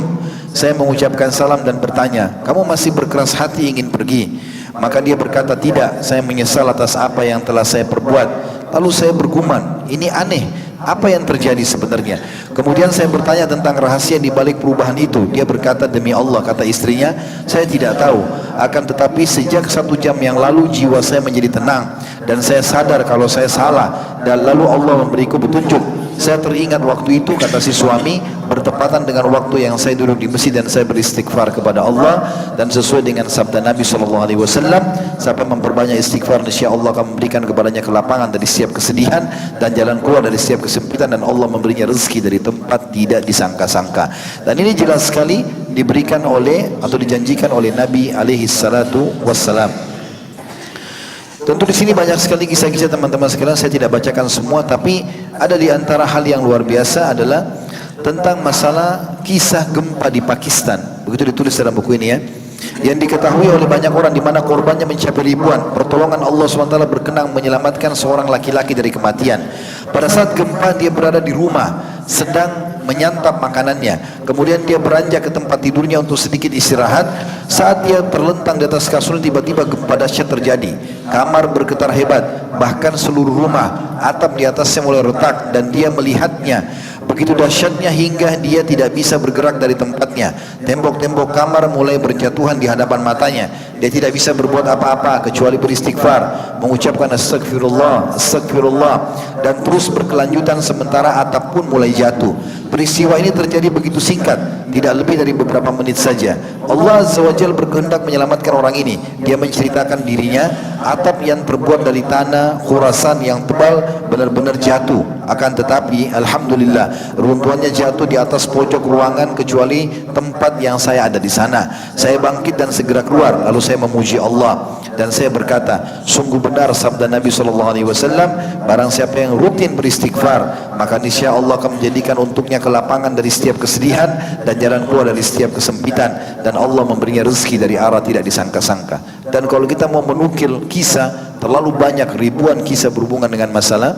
Saya mengucapkan salam dan bertanya, kamu masih berkeras hati ingin pergi? Maka dia berkata, tidak, saya menyesal atas apa yang telah saya perbuat. Lalu saya bergumam, ini aneh, apa yang terjadi sebenarnya? Kemudian saya bertanya tentang rahasia di balik perubahan itu. Dia berkata, demi Allah, kata istrinya, saya tidak tahu. Akan tetapi sejak 1 jam yang lalu jiwa saya menjadi tenang dan saya sadar kalau saya salah, dan lalu Allah memberiku petunjuk. Saya teringat waktu itu, kata si suami, bertepatan dengan waktu yang saya duduk di masjid dan saya beristighfar kepada Allah, dan sesuai dengan sabda Nabi SAW, siapa memperbanyak istighfar, niscaya Allah akan memberikan kepadanya kelapangan dari setiap kesedihan dan jalan keluar dari setiap kesempitan, dan Allah memberinya rezeki dari tempat tidak disangka-sangka. Dan ini jelas sekali diberikan oleh atau dijanjikan oleh Nabi alaihi salatu wassalam. Tentu di sini banyak sekali kisah-kisah teman-teman sekalian, saya tidak bacakan semua, tapi ada di antara hal yang luar biasa adalah tentang masalah kisah gempa di Pakistan. Begitu ditulis dalam buku ini ya. Yang diketahui oleh banyak orang, di mana korbannya mencapai ribuan. Pertolongan Allah SWT berkenan menyelamatkan seorang laki-laki dari kematian. Pada saat gempa dia berada di rumah sedang menyantap makanannya, kemudian dia beranjak ke tempat tidurnya untuk sedikit istirahat. Saat dia terlentang di atas kasur, tiba-tiba gempa dahsyat terjadi. Kamar bergetar hebat, bahkan seluruh rumah atap di atasnya mulai retak, dan dia melihatnya. Begitu dahsyatnya hingga dia tidak bisa bergerak dari tempatnya. Tembok-tembok kamar mulai berjatuhan di hadapan matanya. Dia tidak bisa berbuat apa-apa kecuali beristighfar, mengucapkan astagfirullah, astagfirullah, dan terus berkelanjutan sementara atap pun mulai jatuh. Peristiwa ini terjadi begitu singkat, tidak lebih dari beberapa menit saja. Allah Azza wa Jalla berkehendak menyelamatkan orang ini. Dia menceritakan dirinya, atap yang terbuat dari tanah Khurasan yang tebal benar-benar jatuh. Akan tetapi alhamdulillah runtuhannya jatuh di atas pojok ruangan kecuali tempat yang saya ada di sana. Saya bangkit dan segera keluar, lalu saya memuji Allah dan saya berkata, sungguh benar sabda Nabi SAW, barang siapa yang rutin beristighfar maka niscaya Allah akan menjadikan untuknya kelapangan dari setiap kesedihan dan jalan keluar dari setiap kesempitan, dan Allah memberinya rezeki dari arah tidak disangka-sangka. Dan kalau kita mau menukil kisah, terlalu banyak, ribuan kisah berhubungan dengan masalah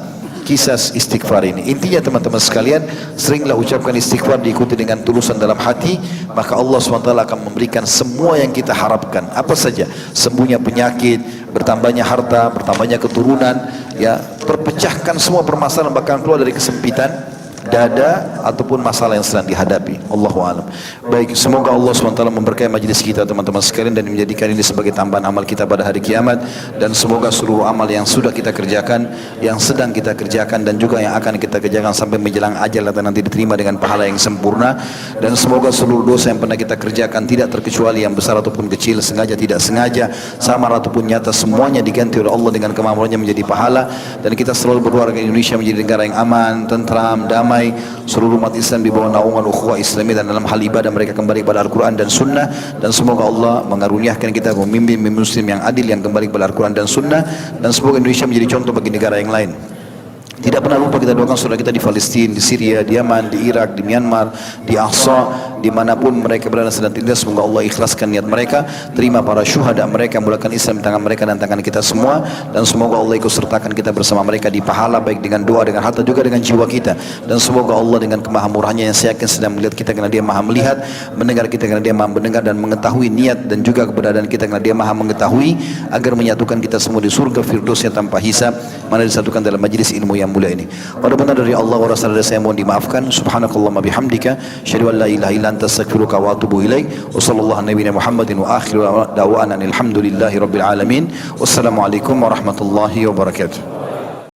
kisah istighfar ini. Intinya teman-teman sekalian, seringlah ucapkan istighfar diikuti dengan tulusan dalam hati, maka Allah SWT akan memberikan semua yang kita harapkan. Apa saja, sembuhnya penyakit, bertambahnya harta, bertambahnya keturunan, ya, terpecahkan semua permasalahan, bahkan keluar dari kesempitan dada ataupun masalah yang sedang dihadapi. Allahu a'lam. Baik, semoga Allah SWT memberkahi majlis kita teman-teman sekalian dan menjadikan ini sebagai tambahan amal kita pada hari kiamat, dan semoga seluruh amal yang sudah kita kerjakan, yang sedang kita kerjakan dan juga yang akan kita kerjakan sampai menjelang ajal dan nanti diterima dengan pahala yang sempurna. Dan semoga seluruh dosa yang pernah kita kerjakan, tidak terkecuali yang besar ataupun kecil, sengaja tidak sengaja, samar ataupun nyata, semuanya diganti oleh Allah dengan kemampuannya menjadi pahala. Dan kita selalu berdoa agar Indonesia menjadi negara yang aman, tentram, damai, seluruh umat Islam di bawah naungan ukhuwah Islami, dan dalam hal ibadah mereka kembali kepada Al-Quran dan Sunnah. Dan semoga Allah mengaruniakan kita pemimpin Muslim yang adil yang kembali kepada Al-Quran dan Sunnah, dan semoga Indonesia menjadi contoh bagi negara yang lain. Tidak pernah lupa kita doakan saudara kita di Palestina, di Syria, di Yaman, di Irak, di Myanmar, di Aqsa, dimanapun mereka berada sedang tindas. Semoga Allah ikhlaskan niat mereka, terima para syuhada mereka, mulakan Islam di tangan mereka dan tangan kita semua. Dan semoga Allah ikut sertakan kita bersama mereka di pahala, baik dengan doa, dengan harta, juga dengan jiwa kita. Dan semoga Allah dengan kemahamurahnya yang saya yakin sedang melihat kita karena Dia maha melihat, mendengar kita karena Dia maha mendengar, dan mengetahui niat dan juga keberadaan kita karena Dia maha mengetahui, agar menyatukan kita semua di surga firdausnya tanpa hisab, mana disatukan dalam majlis ilmu yang mulia ini. Pada benar dari Allah wa Rasulullah, saya mohon dimaafkan. Subhanakallahumma bihamdika, asyhadu an la ilaha illa anta, astaghfiruka wa atubu ilaik. Wa sallallahu ala nabiyyina Muhammadin wa akhiru da'wana alhamdulillahi rabbil alamin. Wassalamualaikum warahmatullahi wabarakatuh.